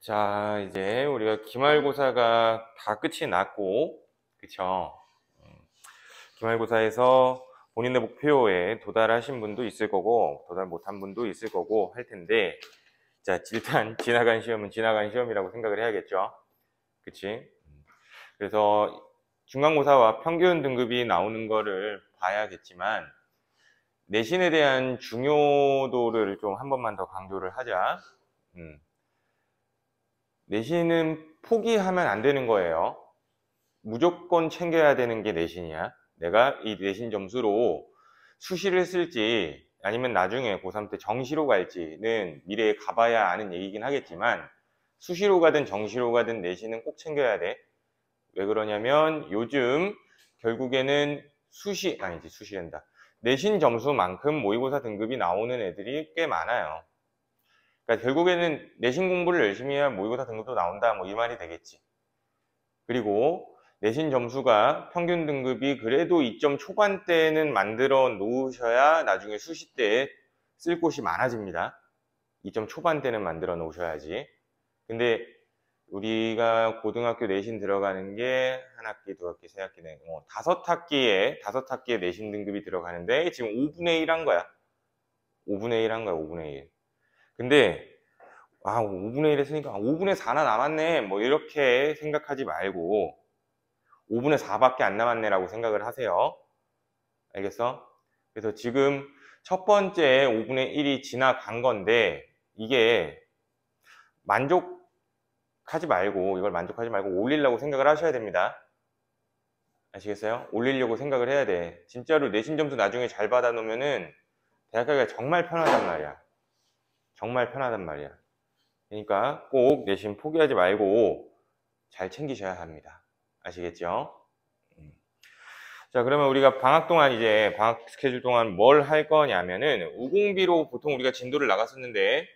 자, 이제 우리가 기말고사가 다 끝이 났고, 그쵸? 기말고사에서 본인의 목표에 도달하신 분도 있을 거고, 도달 못한 분도 있을 거고 할 텐데, 자, 일단 지나간 시험은 지나간 시험이라고 생각을 해야겠죠? 그치? 그래서 중간고사와 평균 등급이 나오는 거를 봐야겠지만, 내신에 대한 중요도를 좀 한 번만 더 강조를 하자. 내신은 포기하면 안 되는 거예요. 무조건 챙겨야 되는 게 내신이야. 내가 이 내신 점수로 수시를 쓸지 아니면 나중에 고3 때 정시로 갈지는 미래에 가봐야 아는 얘기긴 하겠지만, 수시로 가든 정시로 가든 내신은 꼭 챙겨야 돼. 왜 그러냐면 요즘 결국에는 수시랜다. 내신 점수만큼 모의고사 등급이 나오는 애들이 꽤 많아요. 그러니까 결국에는 내신 공부를 열심히 해야 모의고사 등급도 나온다, 뭐 이 말이 되겠지. 그리고 내신 점수가 평균 등급이 그래도 2점 초반대는 만들어 놓으셔야 나중에 수시 때 쓸 곳이 많아집니다. 2점 초반대는 만들어 놓으셔야지. 근데 우리가 고등학교 내신 들어가는 게 한 학기, 두 학기, 세 학기, 다섯 학기에 내신 등급이 들어가는데 지금 5분의 1 한 거야. 5분의 1 한 거야, 5분의 1. 근데 5분의 1 했으니까 5분의 4나 남았네, 뭐 이렇게 생각하지 말고 5분의 4밖에 안 남았네 라고 생각을 하세요. 알겠어? 그래서 지금 첫 번째 5분의 1이 지나간 건데, 이게 이걸 만족하지 말고 올리려고 생각을 하셔야 됩니다. 아시겠어요? 올리려고 생각을 해야 돼. 진짜로 내신 점수 나중에 잘 받아놓으면은 대학 가기가 정말 편하단 말이야. 정말 편하단 말이야. 그러니까 꼭 내신 포기하지 말고 잘 챙기셔야 합니다. 아시겠죠? 자, 그러면 우리가 방학 스케줄 동안 뭘 할 거냐면은, 우공비로 보통 우리가 진도를 나갔었는데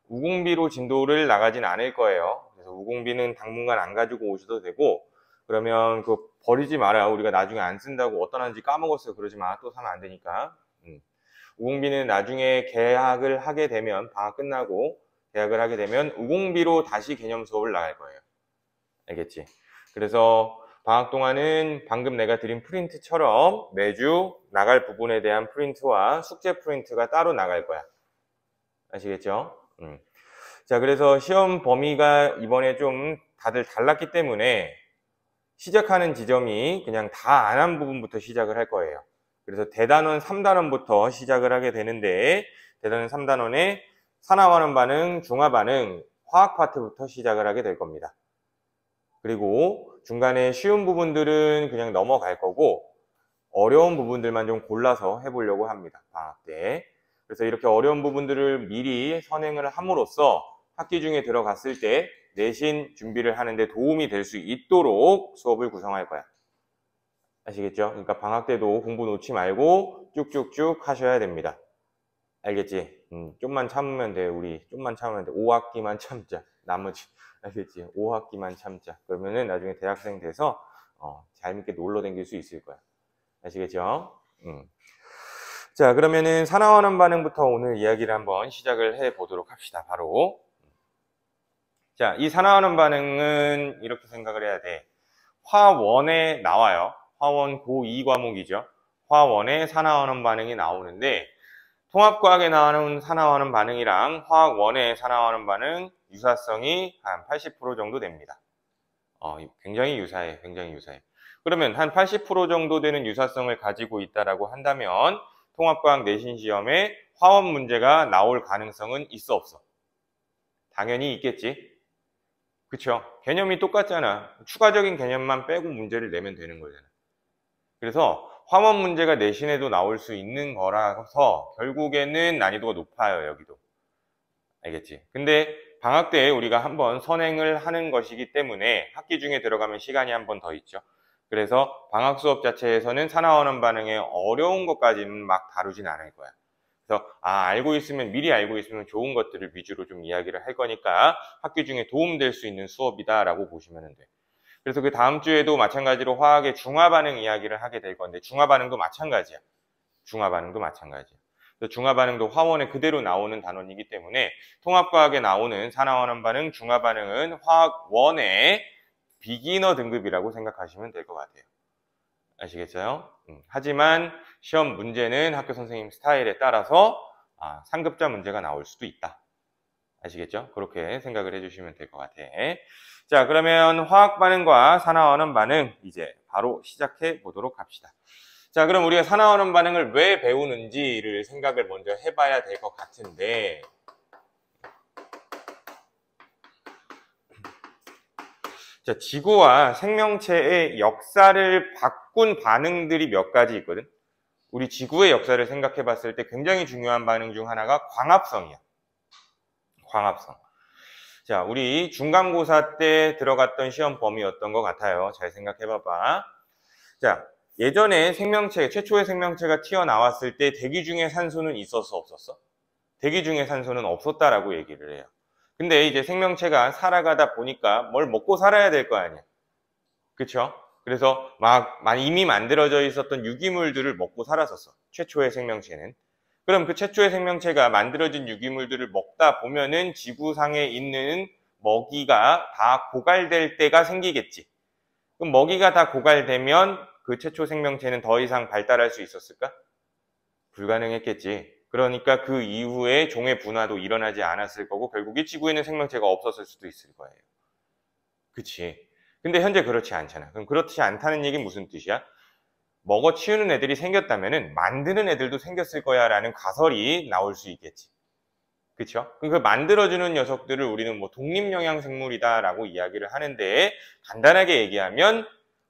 우공비로 진도를 나가진 않을 거예요. 그래서 우공비는 당분간 안 가지고 오셔도 되고, 그러면 그거 버리지 마라. 우리가 나중에 안 쓴다고 어떤 한지 까먹었어요, 그러지 마. 또 사면 안 되니까. 우공비는 나중에 개학을 하게 되면, 방학 끝나고 개학을 하게 되면 우공비로 다시 개념 수업을 나갈 거예요. 알겠지? 그래서 방학 동안은 방금 내가 드린 프린트처럼 매주 나갈 부분에 대한 프린트와 숙제 프린트가 따로 나갈 거야. 아시겠죠? 자, 그래서 시험 범위가 이번에 좀 다들 달랐기 때문에 시작하는 지점이 그냥 다 안 한 부분부터 시작을 할 거예요. 그래서 대단원 3단원부터 시작을 하게 되는데, 대단원 3단원에 산화환원 반응, 중화 반응, 화학 파트부터 시작을 하게 될 겁니다. 그리고 중간에 쉬운 부분들은 그냥 넘어갈 거고, 어려운 부분들만 좀 골라서 해보려고 합니다, 방학 때. 그래서 이렇게 어려운 부분들을 미리 선행을 함으로써 학기 중에 들어갔을 때 내신 준비를 하는데 도움이 될 수 있도록 수업을 구성할 거야. 아시겠죠? 그러니까 방학 때도 공부 놓지 말고 쭉쭉쭉 하셔야 됩니다. 알겠지? 좀만 참으면 돼. 우리 좀만 참으면 돼. 5학기만 참자. 나머지 알겠지? 5학기만 참자. 그러면은 나중에 대학생 돼서 재밌게 놀러 다닐 수 있을 거야. 아시겠죠? 자, 그러면은 산화환원 반응부터 오늘 이야기를 한번 시작을 해 보도록 합시다. 바로. 자, 이 산화환원 반응은 이렇게 생각을 해야 돼. 화원에 나와요. 화원 고2 과목이죠. 화원에 산화환원 반응이 나오는데, 통합과학에 나오는 산화환원 반응이랑 화학 1의 산화환원 반응 유사성이 한 80% 정도 됩니다. 굉장히 유사해. 그러면 한 80% 정도 되는 유사성을 가지고 있다라고 한다면 통합과학 내신 시험에 화원 문제가 나올 가능성은 있어, 없어? 당연히 있겠지. 그쵸? 개념이 똑같잖아. 추가적인 개념만 빼고 문제를 내면 되는 거잖아. 그래서 화원 문제가 내신에도 나올 수 있는 거라서 결국에는 난이도가 높아요, 여기도. 알겠지? 근데 방학 때 우리가 한번 선행을 하는 것이기 때문에 학기 중에 들어가면 시간이 한 번 더 있죠. 그래서 방학 수업 자체에서는 산화환원 반응의 어려운 것까지는 막 다루진 않을 거야. 그래서 미리 알고 있으면 좋은 것들을 위주로 좀 이야기를 할 거니까 학기 중에 도움될 수 있는 수업이다라고 보시면 돼. 그래서 그 다음 주에도 마찬가지로 화학의 중화 반응 이야기를 하게 될 건데, 중화 반응도 마찬가지야. 중화반응도 화원에 그대로 나오는 단원이기 때문에 통합과학에 나오는 산화환원 반응, 중화반응은 화학원의 비기너 등급이라고 생각하시면 될 것 같아요. 아시겠어요? 하지만 시험 문제는 학교 선생님 스타일에 따라서 상급자 문제가 나올 수도 있다. 아시겠죠? 그렇게 생각을 해주시면 될 것 같아. 자, 그러면 화학 반응과 산화환원 반응 이제 바로 시작해 보도록 합시다. 자, 그럼 우리가 산화환원 반응을 왜 배우는지를 생각을 먼저 해봐야 될 것 같은데, 자, 지구와 생명체의 역사를 바꾼 반응들이 몇 가지 있거든. 우리 지구의 역사를 생각해 봤을 때 굉장히 중요한 반응 중 하나가 광합성이야. 광합성. 자, 우리 중간고사 때 들어갔던 시험 범위였던 것 같아요. 잘 생각해 봐봐. 자, 예전에 최초의 생명체가 튀어나왔을 때 대기 중에 산소는 있었어, 없었어? 대기 중에 산소는 없었다라고 얘기를 해요. 근데 이제 생명체가 살아가다 보니까 뭘 먹고 살아야 될 거 아니야. 그쵸? 그래서 이미 만들어져 있었던 유기물들을 먹고 살았었어. 최초의 생명체는. 그럼 그 최초의 생명체가 만들어진 유기물들을 먹다 보면은 지구상에 있는 먹이가 다 고갈될 때가 생기겠지. 그럼 먹이가 다 고갈되면 그 최초 생명체는 더 이상 발달할 수 있었을까? 불가능했겠지. 그러니까 그 이후에 종의 분화도 일어나지 않았을 거고 결국에 지구에는 생명체가 없었을 수도 있을 거예요. 그치? 근데 현재 그렇지 않잖아. 그럼 그렇지 않다는 얘기는 무슨 뜻이야? 먹어 치우는 애들이 생겼다면은 만드는 애들도 생겼을 거야 라는 가설이 나올 수 있겠지. 그쵸? 그럼 그 만들어주는 녀석들을 우리는 뭐 독립영양생물이다 라고 이야기를 하는데 간단하게 얘기하면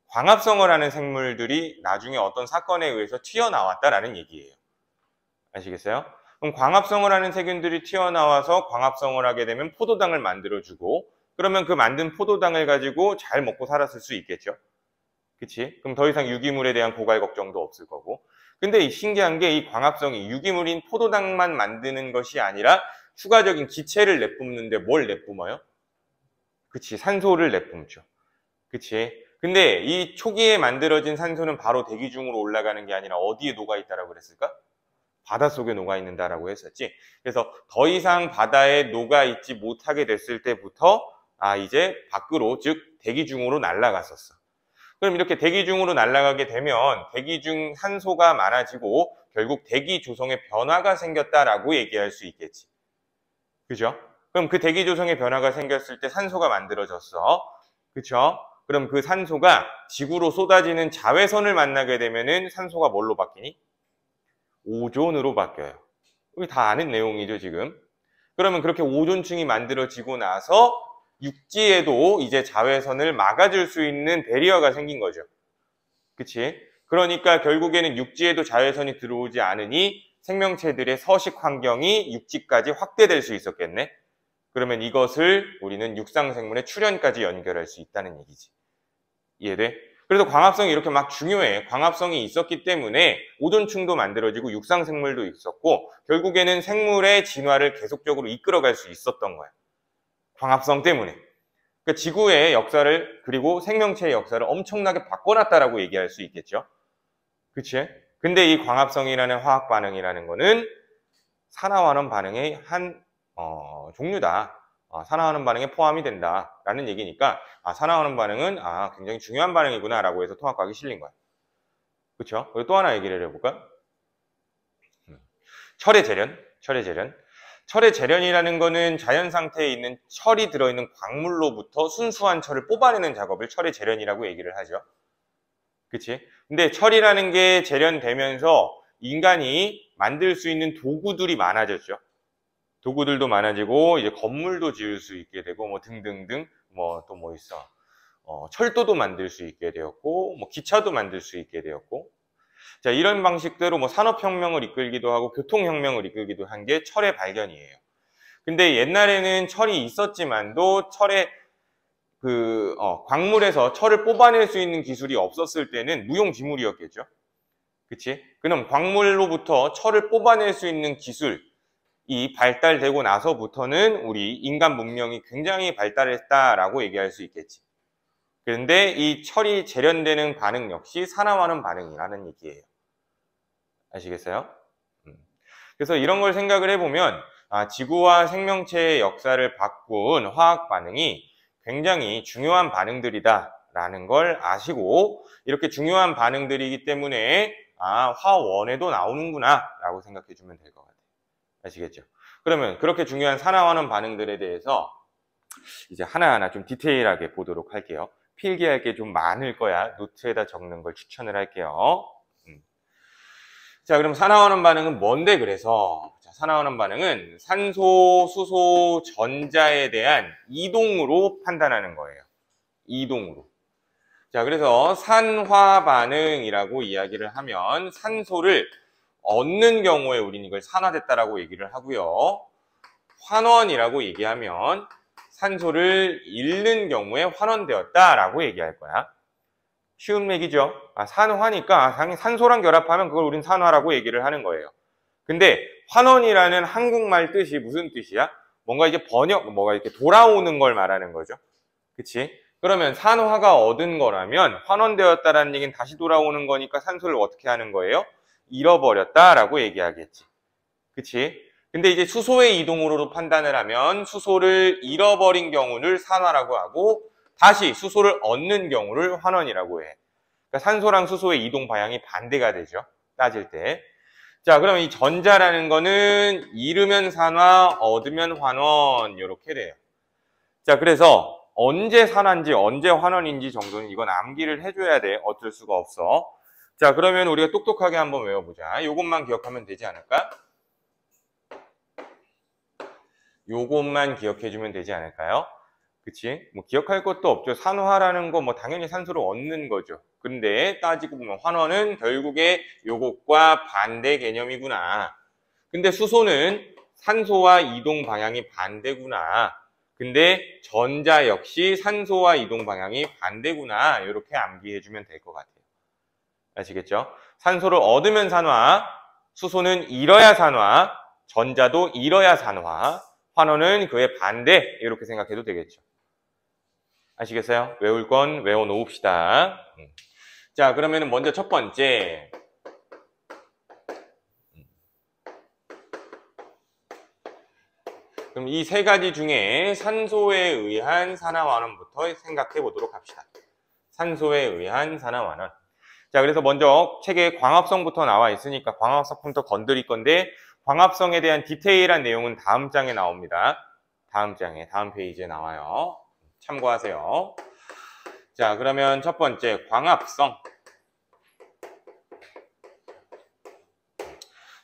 광합성을 하는 생물들이 나중에 어떤 사건에 의해서 튀어나왔다라는 얘기예요. 아시겠어요? 그럼 광합성을 하는 세균들이 튀어나와서 광합성을 하게 되면 포도당을 만들어주고 그러면 그 만든 포도당을 가지고 잘 먹고 살았을 수 있겠죠. 그치? 그럼 더 이상 유기물에 대한 고갈 걱정도 없을 거고. 근데 신기한 게 이 광합성이 유기물인 포도당만 만드는 것이 아니라 추가적인 기체를 내뿜는데 뭘 내뿜어요? 그치? 산소를 내뿜죠. 그치? 근데 이 초기에 만들어진 산소는 바로 대기 중으로 올라가는 게 아니라 어디에 녹아있다라고 그랬을까? 바닷속에 녹아있는다라고 했었지. 그래서 더 이상 바다에 녹아있지 못하게 됐을 때부터 이제 밖으로 즉 대기 중으로 날아갔었어. 그럼 이렇게 대기 중으로 날아가게 되면 대기 중 산소가 많아지고 결국 대기 조성의 변화가 생겼다라고 얘기할 수 있겠지. 그죠? 그럼 그 대기 조성의 변화가 생겼을 때 산소가 만들어졌어. 그쵸? 그럼 그 산소가 지구로 쏟아지는 자외선을 만나게 되면은 산소가 뭘로 바뀌니? 오존으로 바뀌어요. 우리 다 아는 내용이죠, 지금. 그러면 그렇게 오존층이 만들어지고 나서 육지에도 이제 자외선을 막아줄 수 있는 배리어가 생긴 거죠. 그치? 그러니까 결국에는 육지에도 자외선이 들어오지 않으니 생명체들의 서식 환경이 육지까지 확대될 수 있었겠네? 그러면 이것을 우리는 육상생물의 출현까지 연결할 수 있다는 얘기지. 이해돼? 그래서 광합성이 이렇게 막 중요해. 광합성이 있었기 때문에 오존층도 만들어지고 육상생물도 있었고 결국에는 생물의 진화를 계속적으로 이끌어갈 수 있었던 거야. 광합성 때문에. 그러니까 지구의 역사를 그리고 생명체의 역사를 엄청나게 바꿔놨다라고 얘기할 수 있겠죠. 그치? 근데 이 광합성이라는 화학 반응이라는 거는 산화환원 반응의 한 종류다. 산화환원 반응에 포함이 된다라는 얘기니까 산화환원 반응은 굉장히 중요한 반응이구나 라고 해서 통합과학이 실린 거야. 그렇죠? 그리고 또 하나 얘기를 해볼까? 철의 재련. 철의 재련이라는 거는 자연 상태에 있는 철이 들어있는 광물로부터 순수한 철을 뽑아내는 작업을 철의 재련이라고 얘기를 하죠. 그치? 근데 철이라는 게 재련되면서 인간이 만들 수 있는 도구들이 많아졌죠. 도구들도 많아지고 이제 건물도 지을 수 있게 되고 뭐 등등등 또 뭐 있어. 철도도 만들 수 있게 되었고 뭐 기차도 만들 수 있게 되었고 자 이런 방식대로 뭐 산업혁명을 이끌기도 하고 교통혁명을 이끌기도 한 게 철의 발견이에요. 근데 옛날에는 철이 있었지만도 철의 광물에서 철을 뽑아낼 수 있는 기술이 없었을 때는 무용지물이었겠죠. 그치? 그럼 광물로부터 철을 뽑아낼 수 있는 기술이 발달되고 나서부터는 우리 인간 문명이 굉장히 발달했다라고 얘기할 수 있겠지. 그런데 이 철이 재련되는 반응 역시 산화환원 반응이라는 얘기예요. 아시겠어요? 그래서 이런 걸 생각을 해보면 지구와 생명체의 역사를 바꾼 화학 반응이 굉장히 중요한 반응들이다라는 걸 아시고 이렇게 중요한 반응들이기 때문에 화원에도 나오는구나 라고 생각해 주면 될 것 같아요. 아시겠죠? 그러면 그렇게 중요한 산화환원 반응들에 대해서 이제 하나하나 좀 디테일하게 보도록 할게요. 필기할 게 좀 많을 거야. 노트에다 적는 걸 추천을 할게요. 자, 그럼 산화환원 반응은 뭔데 그래서? 자, 산화환원 반응은 산소, 수소, 전자에 대한 이동으로 판단하는 거예요. 이동으로. 자, 그래서 산화 반응이라고 이야기를 하면 산소를 얻는 경우에 우리는 이걸 산화됐다라고 얘기를 하고요. 환원이라고 얘기하면 산소를 잃는 경우에 환원되었다라고 얘기할 거야. 쉬운 얘기죠. 산화니까 당연히 산소랑 결합하면 그걸 우린 산화라고 얘기를 하는 거예요. 근데 환원이라는 한국말 뜻이 무슨 뜻이야? 뭔가 이제 뭐가 이렇게 돌아오는 걸 말하는 거죠. 그치? 그러면 산화가 얻은 거라면 환원되었다라는 얘기는 다시 돌아오는 거니까 산소를 어떻게 하는 거예요? 잃어버렸다라고 얘기하겠지. 그치? 근데 이제 수소의 이동으로 판단을 하면 수소를 잃어버린 경우를 산화라고 하고 다시 수소를 얻는 경우를 환원이라고 해. 그러니까 산소랑 수소의 이동 방향이 반대가 되죠. 따질 때. 자, 그럼 이 전자라는 거는 잃으면 산화, 얻으면 환원 이렇게 돼요. 자, 그래서 언제 산화인지 언제 환원인지 정도는 이건 암기를 해줘야 돼. 어쩔 수가 없어. 자, 그러면 우리가 똑똑하게 한번 외워보자. 이것만 기억하면 되지 않을까? 요것만 기억해주면 되지 않을까요? 그치? 뭐 기억할 것도 없죠. 산화라는 거 뭐 당연히 산소를 얻는 거죠. 근데 따지고 보면 환원은 결국에 요것과 반대 개념이구나. 근데 수소는 산소와 이동 방향이 반대구나. 근데 전자 역시 산소와 이동 방향이 반대구나. 이렇게 암기해주면 될 것 같아요. 아시겠죠? 산소를 얻으면 산화, 수소는 잃어야 산화, 전자도 잃어야 산화, 환원은 그의 반대 이렇게 생각해도 되겠죠. 아시겠어요? 외울 건 외워놓읍시다. 자, 그러면 먼저 첫 번째. 그럼 이 세 가지 중에 산소에 의한 산화환원부터 생각해 보도록 합시다. 산소에 의한 산화환원. 자, 그래서 먼저 책에 광합성부터 나와 있으니까 광합성부터 건드릴 건데 광합성에 대한 디테일한 내용은 다음 장에 나옵니다. 다음 장에, 다음 페이지에 나와요. 참고하세요. 자, 그러면 첫 번째 광합성.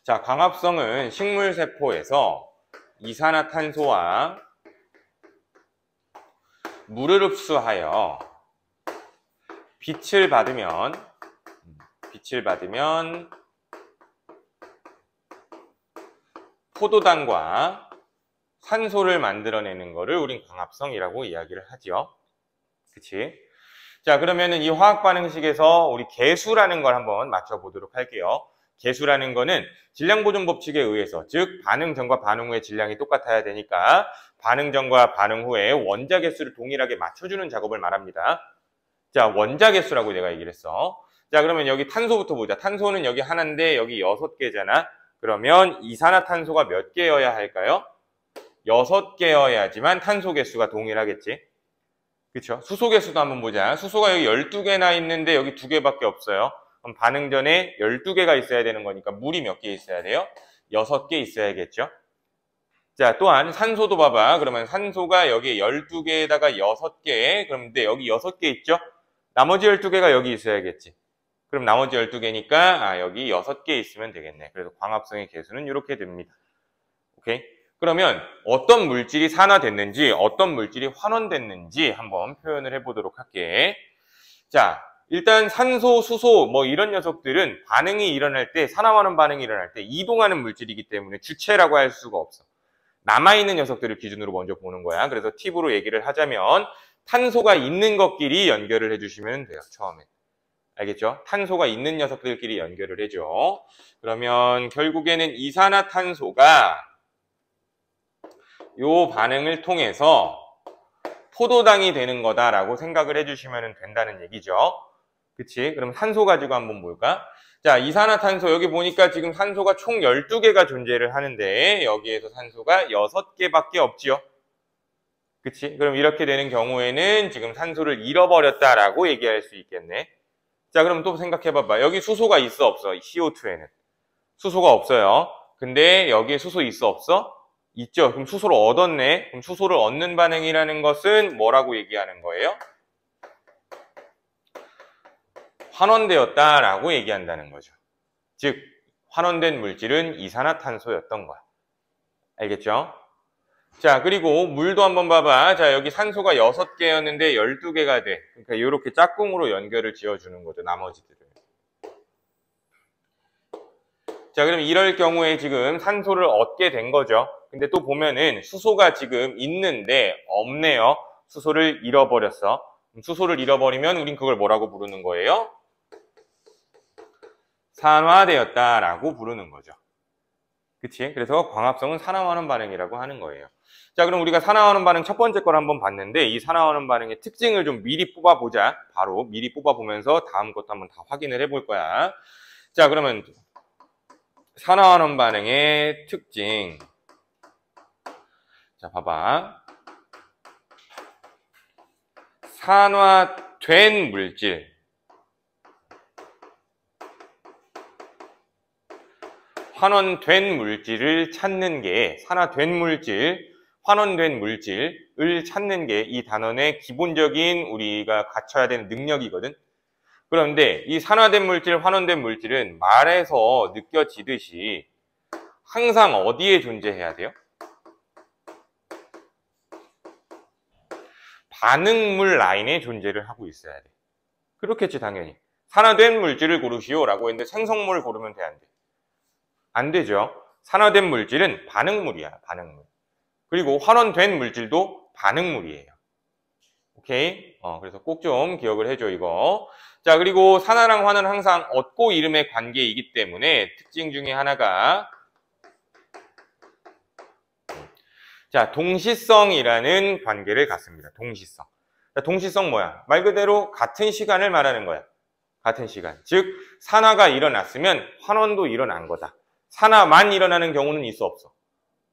자, 광합성은 식물세포에서 이산화탄소와 물을 흡수하여 빛을 받으면 포도당과 산소를 만들어내는 거를 우린 광합성이라고 이야기를 하죠. 그치? 자, 그러면은 이 화학 반응식에서 우리 계수라는 걸 한번 맞춰보도록 할게요. 계수라는 거는 질량 보존 법칙에 의해서, 즉 반응 전과 반응 후의 질량이 똑같아야 되니까 반응 전과 반응 후에 원자 개수를 동일하게 맞춰주는 작업을 말합니다. 자, 원자 개수라고 내가 얘기를 했어. 자, 그러면 여기 탄소부터 보자. 탄소는 여기 하나인데 여기 6개잖아. 그러면 이산화탄소가 몇 개여야 할까요? 6개여야지만 탄소 개수가 동일하겠지. 그쵸? 수소 개수도 한번 보자. 수소가 여기 12개나 있는데 여기 2개밖에 없어요. 그럼 반응 전에 12개가 있어야 되는 거니까 물이 몇 개 있어야 돼요? 6개 있어야겠죠? 자, 또한 산소도 봐봐. 그러면 산소가 여기 12개에다가 6개. 그런데 여기 6개 있죠? 나머지 12개가 여기 있어야겠지. 그럼 나머지 12개니까 여기 6개 있으면 되겠네. 그래서 광합성의 개수는 이렇게 됩니다. 오케이? 그러면 어떤 물질이 산화됐는지 어떤 물질이 환원됐는지 한번 표현을 해보도록 할게. 자, 일단 산소, 수소 뭐 이런 녀석들은 반응이 일어날 때, 산화환원 반응이 일어날 때 이동하는 물질이기 때문에 주체라고 할 수가 없어. 남아있는 녀석들을 기준으로 먼저 보는 거야. 그래서 팁으로 얘기를 하자면 탄소가 있는 것끼리 연결을 해주시면 돼요. 처음에. 알겠죠? 탄소가 있는 녀석들끼리 연결을 해줘. 그러면 결국에는 이산화탄소가 요 반응을 통해서 포도당이 되는 거다라고 생각을 해주시면 된다는 얘기죠. 그치? 그럼 산소 가지고 한번 볼까? 자, 이산화탄소 여기 보니까 지금 산소가 총 12개가 존재를 하는데 여기에서 산소가 6개밖에 없지요. 그치? 그럼 이렇게 되는 경우에는 지금 산소를 잃어버렸다라고 얘기할 수 있겠네. 자, 그럼 또 생각해봐봐. 여기 수소가 있어, 없어? CO2에는. 수소가 없어요. 근데 여기에 수소 있어, 없어? 있죠. 그럼 수소를 얻었네. 그럼 수소를 얻는 반응이라는 것은 뭐라고 얘기하는 거예요? 환원되었다라고 얘기한다는 거죠. 즉, 환원된 물질은 이산화탄소였던 거야. 알겠죠? 자, 그리고 물도 한번 봐봐. 자, 여기 산소가 6개였는데 12개가 돼. 그러니까 이렇게 짝꿍으로 연결을 지어주는 거죠, 나머지들을. 자, 그럼 이럴 경우에 지금 산소를 얻게 된 거죠. 근데 또 보면은 수소가 지금 있는데 없네요. 수소를 잃어버렸어. 수소를 잃어버리면 우린 그걸 뭐라고 부르는 거예요? 산화되었다라고 부르는 거죠. 그치? 그래서 광합성은 산화환원 반응이라고 하는 거예요. 자, 그럼 우리가 산화환원 반응 첫 번째 걸 한번 봤는데 이 산화환원 반응의 특징을 좀 미리 뽑아보자. 바로 미리 뽑아보면서 다음 것도 한번 다 확인을 해볼 거야. 자, 그러면 산화환원 반응의 특징. 자, 봐봐. 산화된 물질. 환원된 물질을 찾는 게 산화된 물질, 환원된 물질을 찾는 게 이 단원의 기본적인 우리가 갖춰야 되는 능력이거든. 그런데 이 산화된 물질, 환원된 물질은 말에서 느껴지듯이 항상 어디에 존재해야 돼요? 반응물 라인에 존재를 하고 있어야 돼. 그렇겠지, 당연히. 산화된 물질을 고르시오라고 했는데 생성물을 고르면 돼, 안 돼? 안 되죠. 산화된 물질은 반응물이야, 반응물. 그리고 환원된 물질도 반응물이에요. 오케이? 그래서 꼭 좀 기억을 해줘, 이거. 자, 그리고 산화랑 환은 항상 얻고 이름의 관계이기 때문에 특징 중에 하나가 자, 동시성이라는 관계를 갖습니다. 동시성. 자, 동시성 뭐야? 말 그대로 같은 시간을 말하는 거야. 같은 시간. 즉, 산화가 일어났으면 환원도 일어난 거다. 산화만 일어나는 경우는 있어, 없어?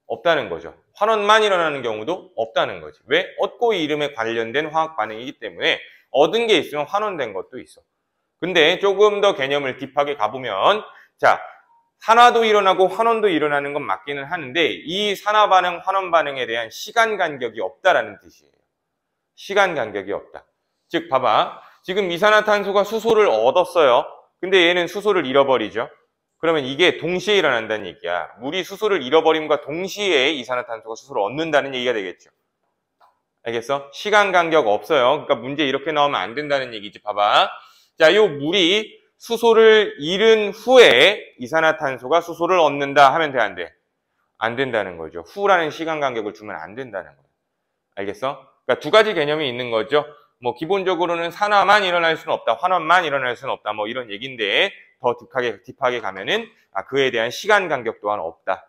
없다는 거죠. 환원만 일어나는 경우도 없다는 거지. 왜? 얻고 이름에 관련된 화학 반응이기 때문에 얻은 게 있으면 환원된 것도 있어. 근데 조금 더 개념을 딥하게 가보면 자, 산화도 일어나고 환원도 일어나는 건 맞기는 하는데 이 산화 반응, 환원 반응에 대한 시간 간격이 없다라는 뜻이에요. 시간 간격이 없다. 즉, 봐봐. 지금 이산화탄소가 수소를 얻었어요. 근데 얘는 수소를 잃어버리죠. 그러면 이게 동시에 일어난다는 얘기야. 물이 수소를 잃어버림과 동시에 이산화탄소가 수소를 얻는다는 얘기가 되겠죠. 알겠어? 시간 간격 없어요. 그러니까 문제 이렇게 나오면 안 된다는 얘기지. 봐봐. 자, 요 물이 수소를 잃은 후에 이산화탄소가 수소를 얻는다 하면 돼, 안 돼? 안 된다는 거죠. 후라는 시간 간격을 주면 안 된다는 거예요. 알겠어? 그러니까 두 가지 개념이 있는 거죠. 뭐 기본적으로는 산화만 일어날 수는 없다, 환원만 일어날 수는 없다, 뭐 이런 얘기인데 더 딥하게 가면은 그에 대한 시간 간격 또한 없다.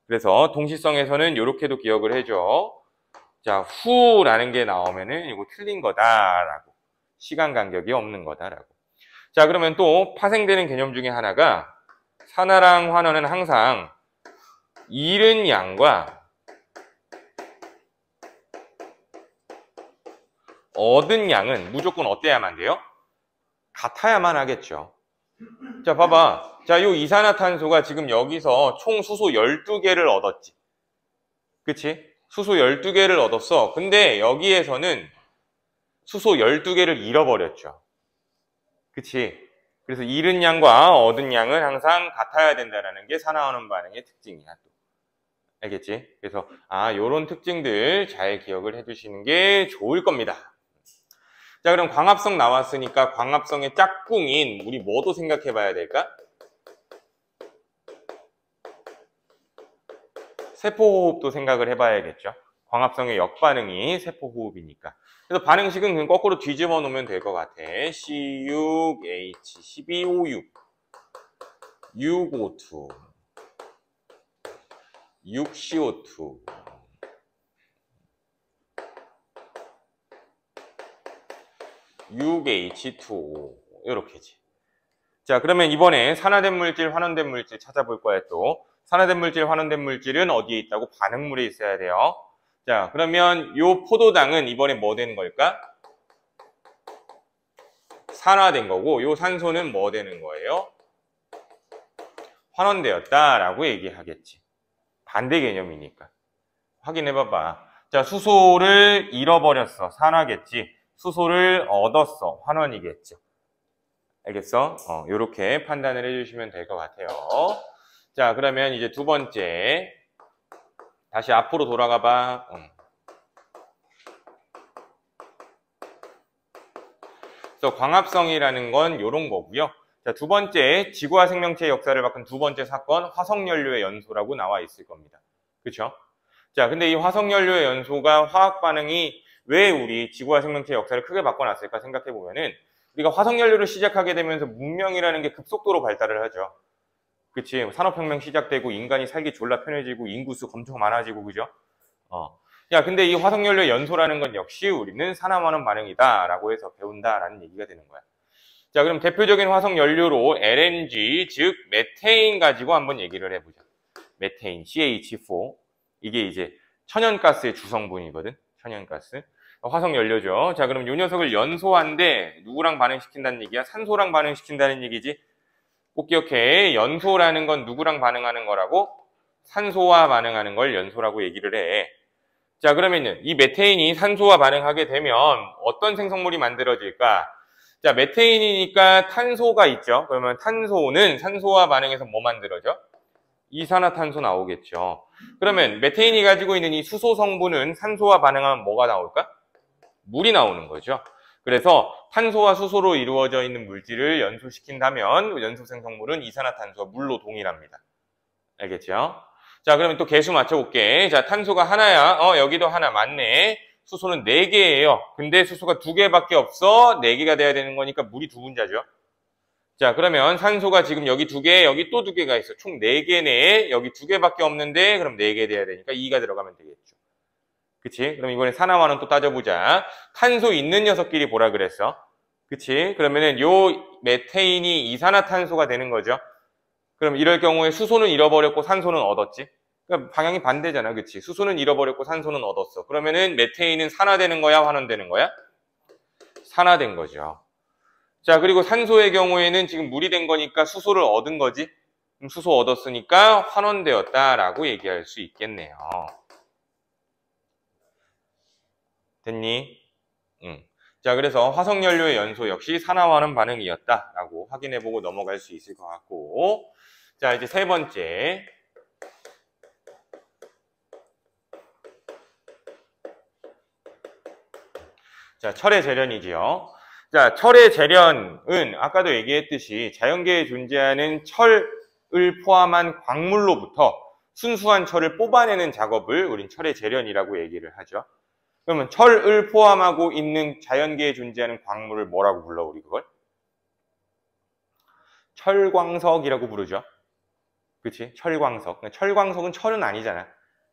그래서 동시성에서는 이렇게도 기억을 해줘. 자, 후라는 게 나오면은 이거 틀린 거다라고. 시간 간격이 없는 거다라고. 자, 그러면 또 파생되는 개념 중에 하나가 산화랑 환원은 항상 잃은 양과 얻은 양은 무조건 어때야만 돼요? 같아야만 하겠죠. 자, 봐봐. 자, 요 이산화탄소가 지금 여기서 총 수소 12개를 얻었지. 그치? 수소 12개를 얻었어. 근데 여기에서는 수소 12개를 잃어버렸죠. 그치? 그래서 잃은 양과 얻은 양은 항상 같아야 된다는 게 산화환원 반응의 특징이야. 또. 알겠지? 그래서 요런 특징들 잘 기억을 해두시는 게 좋을 겁니다. 자, 그럼 광합성 나왔으니까 광합성의 짝꿍인 우리 뭐도 생각해 봐야 될까? 세포호흡도 생각을 해봐야겠죠. 광합성의 역반응이 세포호흡이니까. 그래서 반응식은 그냥 거꾸로 뒤집어 놓으면 될 것 같아. C6H12O6 6O2 6CO2 6H2O 이렇게지. 자, 그러면 이번에 산화된 물질, 환원된 물질 찾아볼 거예요, 또. 산화된 물질, 환원된 물질은 어디에 있다고? 반응물에 있어야 돼요. 자, 그러면 요 포도당은 이번에 뭐 되는 걸까? 산화된 거고, 요 산소는 뭐 되는 거예요? 환원되었다라고 얘기하겠지. 반대 개념이니까. 확인해봐봐. 자, 수소를 잃어버렸어. 산화겠지. 수소를 얻었어. 환원이겠죠. 알겠어? 요렇게 판단을 해주시면 될 것 같아요. 자, 그러면 이제 두 번째. 다시 앞으로 돌아가 봐. 그래서 광합성이라는 건 요런 거고요. 자, 두 번째, 지구와 생명체의 역사를 바꾼 두 번째 사건, 화석연료의 연소라고 나와 있을 겁니다. 그쵸? 자, 근데 이 화석연료의 연소가 화학 반응이 왜 우리 지구와 생명체의 역사를 크게 바꿔놨을까 생각해보면은 우리가 화석연료를 시작하게 되면서 문명이라는 게 급속도로 발달을 하죠. 그치? 산업혁명 시작되고 인간이 살기 졸라 편해지고 인구수 엄청 많아지고, 그죠? 야, 근데 이 화석연료의 연소라는 건 역시 우리는 산화환원 반응이다라고 해서 배운다라는 얘기가 되는 거야. 자, 그럼 대표적인 화석연료로 LNG, 즉 메테인 가지고 한번 얘기를 해보자. 메테인, CH4. 이게 이제 천연가스의 주성분이거든. 천연가스. 화석연료죠. 자, 그럼 이 녀석을 연소한데 누구랑 반응시킨다는 얘기야? 산소랑 반응시킨다는 얘기지. 꼭 기억해. 연소라는 건 누구랑 반응하는 거라고? 산소와 반응하는 걸 연소라고 얘기를 해. 자, 그러면은 이 메테인이 산소와 반응하게 되면 어떤 생성물이 만들어질까? 자, 메테인이니까 탄소가 있죠. 그러면 탄소는 산소와 반응해서 뭐 만들어져? 이산화탄소 나오겠죠. 그러면 메테인이 가지고 있는 이 수소 성분은 산소와 반응하면 뭐가 나올까? 물이 나오는 거죠. 그래서 탄소와 수소로 이루어져 있는 물질을 연소시킨다면 연소 생성물은 이산화탄소와 물로 동일합니다. 알겠죠? 자, 그러면 또 개수 맞춰볼게. 자, 탄소가 하나야. 여기도 하나 맞네. 수소는 4개예요. 근데 수소가 2개밖에 없어. 4개가 돼야 되는 거니까 물이 2분자죠. 자, 그러면 산소가 지금 여기 2개, 여기 또 2개가 있어. 총 4개네. 여기 2개밖에 없는데 그럼 4개 돼야 되니까 2가 들어가면 되겠죠. 그치? 그럼 이번에 산화환원 또 따져보자. 탄소 있는 녀석끼리 보라 그랬어. 그치? 그러면은 요 메테인이 이산화탄소가 되는 거죠. 그럼 이럴 경우에 수소는 잃어버렸고 산소는 얻었지? 그러니까 방향이 반대잖아. 그치? 수소는 잃어버렸고 산소는 얻었어. 그러면은 메테인은 산화되는 거야? 환원되는 거야? 산화된 거죠. 자, 그리고 산소의 경우에는 지금 물이 된 거니까 수소를 얻은 거지? 그럼 수소 얻었으니까 환원되었다라고 얘기할 수 있겠네요. 됐니? 자, 그래서 화석연료의 연소 역시 산화환원 반응이었다라고 확인해보고 넘어갈 수 있을 것 같고, 자, 이제 세 번째. 자, 철의 재련이지요. 자, 철의 재련은 아까도 얘기했듯이 자연계에 존재하는 철을 포함한 광물로부터 순수한 철을 뽑아내는 작업을 우린 철의 재련이라고 얘기를 하죠. 그러면 철을 포함하고 있는 자연계에 존재하는 광물을 뭐라고 불러, 우리 그걸? 철광석이라고 부르죠. 그치? 철광석. 철광석은 철은 아니잖아.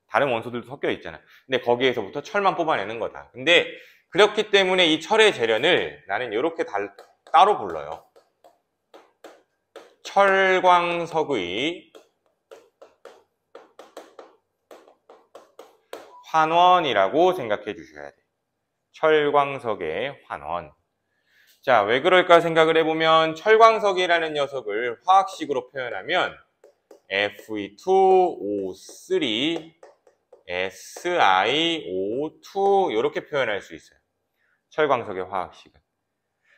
다른 원소들도 섞여 있잖아. 근데 거기에서부터 철만 뽑아내는 거다. 근데 그렇기 때문에 이 철의 재련을 나는 이렇게 따로 불러요. 철광석의 환원이라고 생각해 주셔야 돼. 철광석의 환원. 자, 왜 그럴까 생각을 해보면 철광석이라는 녀석을 화학식으로 표현하면 Fe2O3 SiO2 이렇게 표현할 수 있어요. 철광석의 화학식은.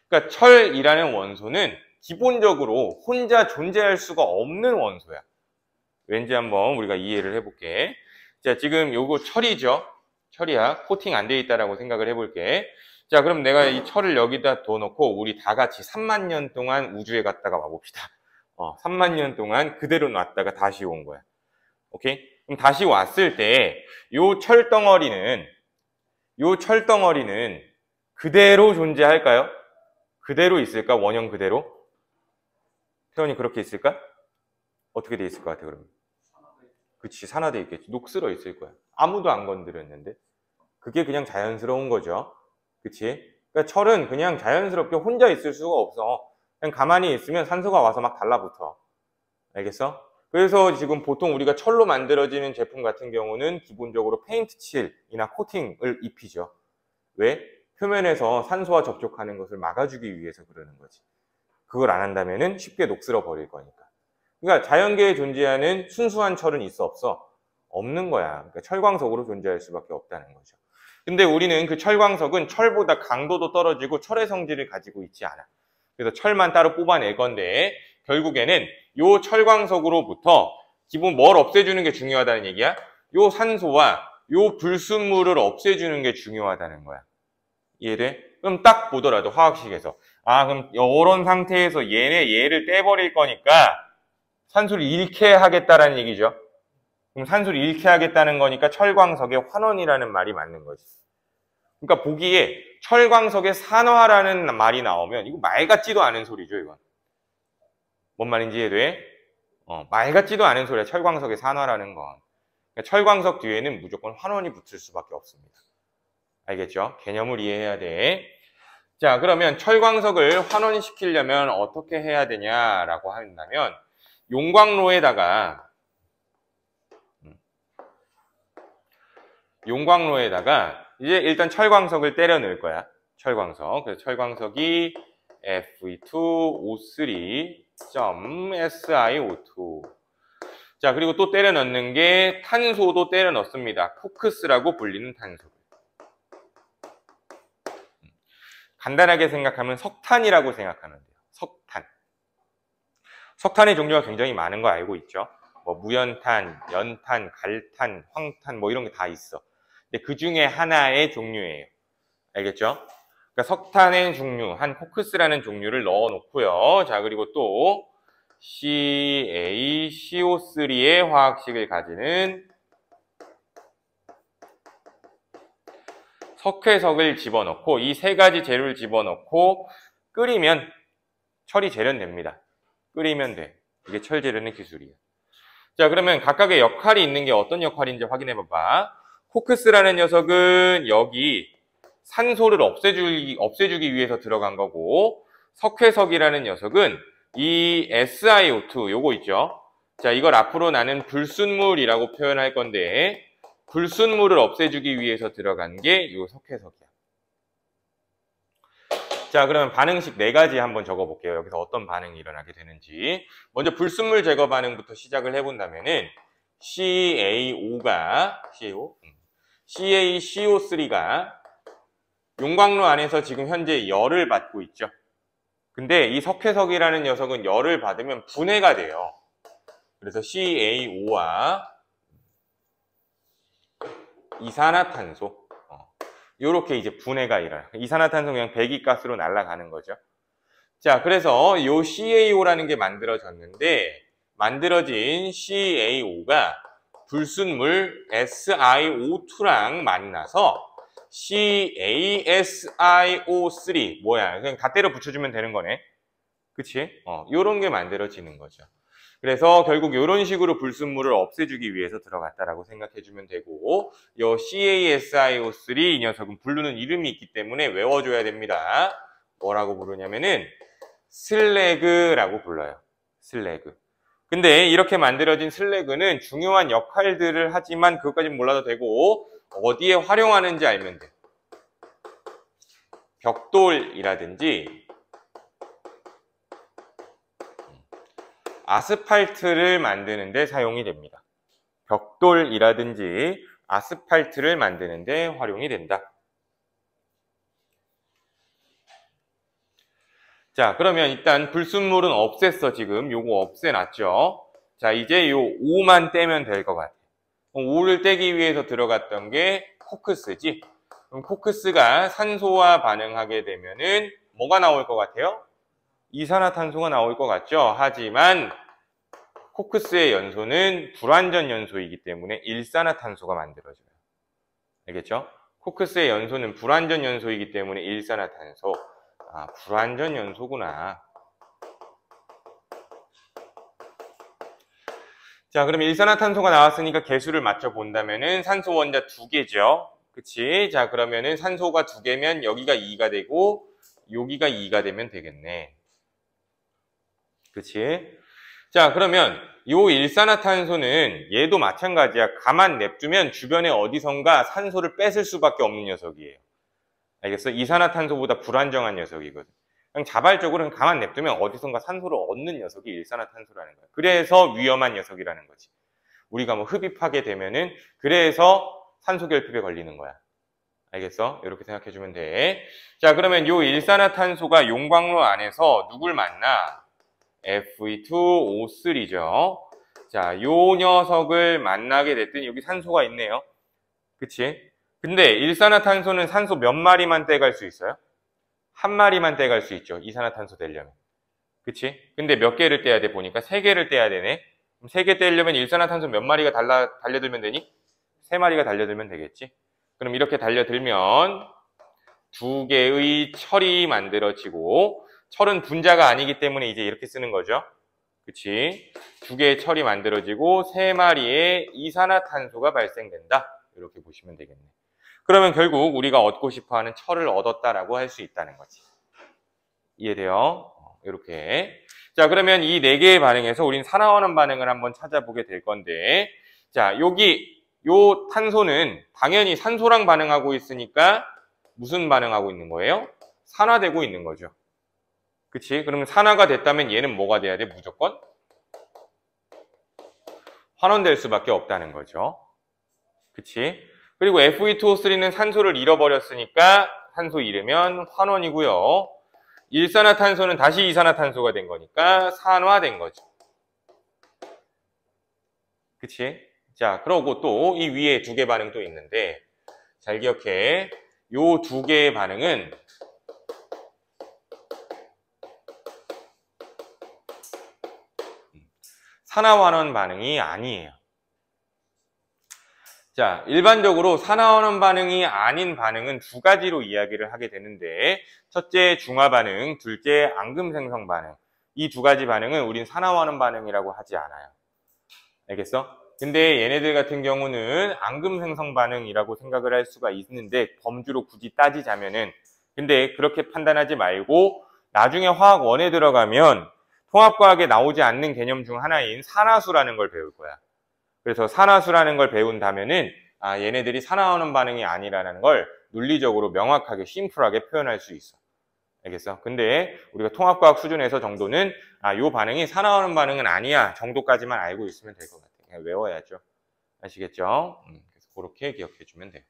그러니까 철이라는 원소는 기본적으로 혼자 존재할 수가 없는 원소야. 왠지 한번 우리가 이해를 해볼게. 자, 지금 요거 철이죠. 철이야. 코팅 안 돼 있다라고 생각을 해볼게. 자, 그럼 내가 이 철을 여기다 둬놓고 우리 다 같이 3만 년 동안 우주에 갔다가 와봅시다. 3만 년 동안 그대로 놨다가 다시 온 거야. 오케이? 그럼 다시 왔을 때 요 철덩어리는 그대로 존재할까요? 그대로 있을까? 원형 그대로? 태원이 그렇게 있을까? 어떻게 돼 있을 것 같아, 그러면? 그치, 산화돼 있겠지. 녹슬어 있을 거야. 아무도 안 건드렸는데. 그게 그냥 자연스러운 거죠. 그치? 그러니까 철은 그냥 자연스럽게 혼자 있을 수가 없어. 그냥 가만히 있으면 산소가 와서 막 달라붙어. 알겠어? 그래서 지금 보통 우리가 철로 만들어지는 제품 같은 경우는 기본적으로 페인트 칠이나 코팅을 입히죠. 왜? 표면에서 산소와 접촉하는 것을 막아주기 위해서 그러는 거지. 그걸 안 한다면은 쉽게 녹슬어 버릴 거니까. 그러니까 자연계에 존재하는 순수한 철은 있어 없어? 없는 거야. 그러니까 철광석으로 존재할 수밖에 없다는 거죠. 근데 우리는 그 철광석은 철보다 강도도 떨어지고 철의 성질을 가지고 있지 않아. 그래서 철만 따로 뽑아낼 건데 결국에는 요 철광석으로부터 기본 뭘 없애주는 게 중요하다는 얘기야? 요 산소와 요 불순물을 없애주는 게 중요하다는 거야. 이해돼? 그럼 딱 보더라도 화학식에서 그럼 이런 상태에서 얘를 떼버릴 거니까 산소를 잃게 하겠다라는 얘기죠. 그럼 산소를 잃게 하겠다는 거니까 철광석의 환원이라는 말이 맞는 거지. 그러니까 보기에 철광석의 산화라는 말이 나오면 이거 말 같지도 않은 소리죠, 이건. 뭔 말인지 이해돼? 말 같지도 않은 소리야, 철광석의 산화라는 건. 그러니까 철광석 뒤에는 무조건 환원이 붙을 수밖에 없습니다. 알겠죠? 개념을 이해해야 돼. 자, 그러면 철광석을 환원시키려면 어떻게 해야 되냐라고 한다면 용광로에다가 이제 일단 철광석을 때려 넣을 거야. 철광석. 그래서 철광석이 Fe2O3.SiO2. 자, 그리고 또 때려 넣는 게 탄소도 때려 넣습니다. 코크스라고 불리는 탄소. 간단하게 생각하면 석탄이라고 생각하면 돼요. 석탄. 석탄의 종류가 굉장히 많은 거 알고 있죠? 뭐 무연탄, 연탄, 갈탄, 황탄 뭐 이런 게 다 있어. 근데 그 중에 하나의 종류예요. 알겠죠? 그러니까 석탄의 종류, 한 코크스라는 종류를 넣어 놓고요. 자, 그리고 또 CaCO3의 화학식을 가지는 석회석을 집어넣고 이 세 가지 재료를 집어넣고 끓이면 철이 재련됩니다. 끓이면 돼. 이게 철 재련의 기술이에요. 자, 그러면 각각의 역할이 있는 게 어떤 역할인지 확인해 봐봐. 코크스라는 녀석은 여기 산소를 없애주기 위해서 들어간 거고, 석회석이라는 녀석은 이 SiO2 요거 있죠. 자, 이걸 앞으로 나는 불순물이라고 표현할 건데 불순물을 없애주기 위해서 들어간 게 요 석회석이야. 자, 그러면 반응식 4가지 한번 적어볼게요. 여기서 어떤 반응이 일어나게 되는지. 먼저 불순물 제거 반응부터 시작을 해본다면은 CaCO3가 용광로 안에서 지금 현재 열을 받고 있죠. 근데 이 석회석이라는 녀석은 열을 받으면 분해가 돼요. 그래서 CaO와 이산화탄소 요렇게 이제 분해가 일어나요. 이산화탄소 그냥 배기가스로 날아가는 거죠. 자, 그래서 요 CaO라는 게 만들어졌는데 만들어진 CaO가 불순물 SiO2랑 만나서 CaSiO3 뭐야? 그냥 다 때려 붙여주면 되는 거네. 그치? 요런 게 만들어지는 거죠. 그래서 결국 이런 식으로 불순물을 없애주기 위해서 들어갔다라고 생각해주면 되고, 요 CaSiO3 이 녀석은 부르는 이름이 있기 때문에 외워줘야 됩니다. 뭐라고 부르냐면은 슬래그라고 불러요. 슬래그. 근데 이렇게 만들어진 슬래그는 중요한 역할들을 하지만 그것까지는 몰라도 되고 어디에 활용하는지 알면 돼. 벽돌이라든지 아스팔트를 만드는 데 사용이 됩니다. 벽돌이라든지 아스팔트를 만드는 데 활용이 된다. 자, 그러면 일단 불순물은 없앴어. 지금 요거 없애놨죠. 자, 이제 요 5만 떼면 될 것 같아. 5를 떼기 위해서 들어갔던 게 코크스지. 그럼 코크스가 산소와 반응하게 되면은 뭐가 나올 것 같아요? 이산화탄소가 나올 것 같죠? 하지만 코크스의 연소는 불완전 연소이기 때문에 일산화탄소가 만들어져요. 알겠죠? 코크스의 연소는 불완전 연소이기 때문에 일산화탄소. 불완전 연소구나. 자, 그럼 일산화탄소가 나왔으니까 개수를 맞춰본다면은 산소 원자 2개죠. 그치? 자, 그러면은 산소가 2개면 여기가 2가 되고 여기가 2가 되면 되겠네. 그치? 자, 그러면 요 일산화탄소는 얘도 마찬가지야. 가만 냅두면 주변에 어디선가 산소를 뺏을 수밖에 없는 녀석이에요. 알겠어? 이산화탄소보다 불안정한 녀석이거든. 그냥 자발적으로 가만 냅두면 어디선가 산소를 얻는 녀석이 일산화탄소라는 거야. 그래서 위험한 녀석이라는 거지. 우리가 뭐 흡입하게 되면은 그래서 산소 결핍에 걸리는 거야. 알겠어? 이렇게 생각해주면 돼. 자, 그러면 요 일산화탄소가 용광로 안에서 누굴 만나? Fe2O3죠. 자, 요 녀석을 만나게 됐더니 여기 산소가 있네요. 그치? 근데 일산화탄소는 산소 몇 마리만 떼갈 수 있어요? 한 마리만 떼갈 수 있죠. 이산화탄소 떼려면. 그치? 근데 몇 개를 떼야 돼 보니까 3개를 떼야 되네. 그럼 3개 떼려면 일산화탄소 몇 마리가 달려들면 되니? 3마리가 달려들면 되겠지? 그럼 이렇게 달려들면 2개의 철이 만들어지고, 철은 분자가 아니기 때문에 이제 이렇게 쓰는 거죠. 그치? 2개의 철이 만들어지고 3마리의 이산화탄소가 발생된다. 이렇게 보시면 되겠네. 그러면 결국 우리가 얻고 싶어하는 철을 얻었다라고 할 수 있다는 거지. 이해돼요? 이렇게. 자, 그러면 이 4개의 반응에서 우린 산화원원 반응을 한번 찾아보게 될 건데, 자, 여기 요 탄소는 당연히 산소랑 반응하고 있으니까 무슨 반응하고 있는 거예요? 산화되고 있는 거죠. 그치? 그러면 산화가 됐다면 얘는 뭐가 돼야 돼? 무조건 환원될 수밖에 없다는 거죠. 그치? 그리고 Fe2O3는 산소를 잃어버렸으니까 산소 잃으면 환원이고요. 일산화탄소는 다시 이산화탄소가 된 거니까 산화된 거죠. 그치? 자, 그러고 또 이 위에 2개 반응 또 있는데, 잘 기억해. 요 2개의 반응은 산화환원 반응이 아니에요. 자, 일반적으로 산화환원 반응이 아닌 반응은 2가지로 이야기를 하게 되는데, 첫째 중화 반응, 둘째 앙금 생성 반응. 이 2가지 반응은 우린 산화환원 반응이라고 하지 않아요. 알겠어? 근데 얘네들 같은 경우는 앙금 생성 반응이라고 생각을 할 수가 있는데, 범주로 굳이 따지자면은, 근데 그렇게 판단하지 말고 나중에 화학원에 들어가면 통합과학에 나오지 않는 개념 중 하나인 산화수라는 걸 배울 거야. 그래서 산화수라는 걸 배운다면은 얘네들이 산화하는 반응이 아니라는 걸 논리적으로 명확하게 심플하게 표현할 수 있어. 알겠어? 근데 우리가 통합과학 수준에서 정도는 요 반응이 산화하는 반응은 아니야 정도까지만 알고 있으면 될 것 같아. 그냥 외워야죠. 아시겠죠? 그래서 그렇게 기억해 주면 돼요.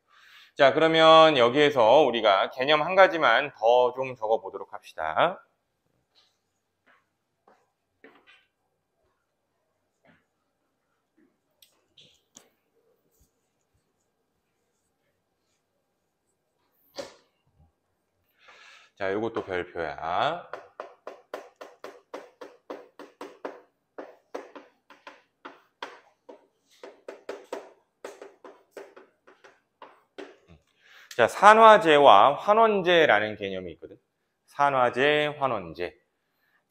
자, 그러면 여기에서 우리가 개념 한 가지만 더 좀 적어 보도록 합시다. 자, 이것도 별표야. 자, 산화제와 환원제라는 개념이 있거든. 산화제, 환원제.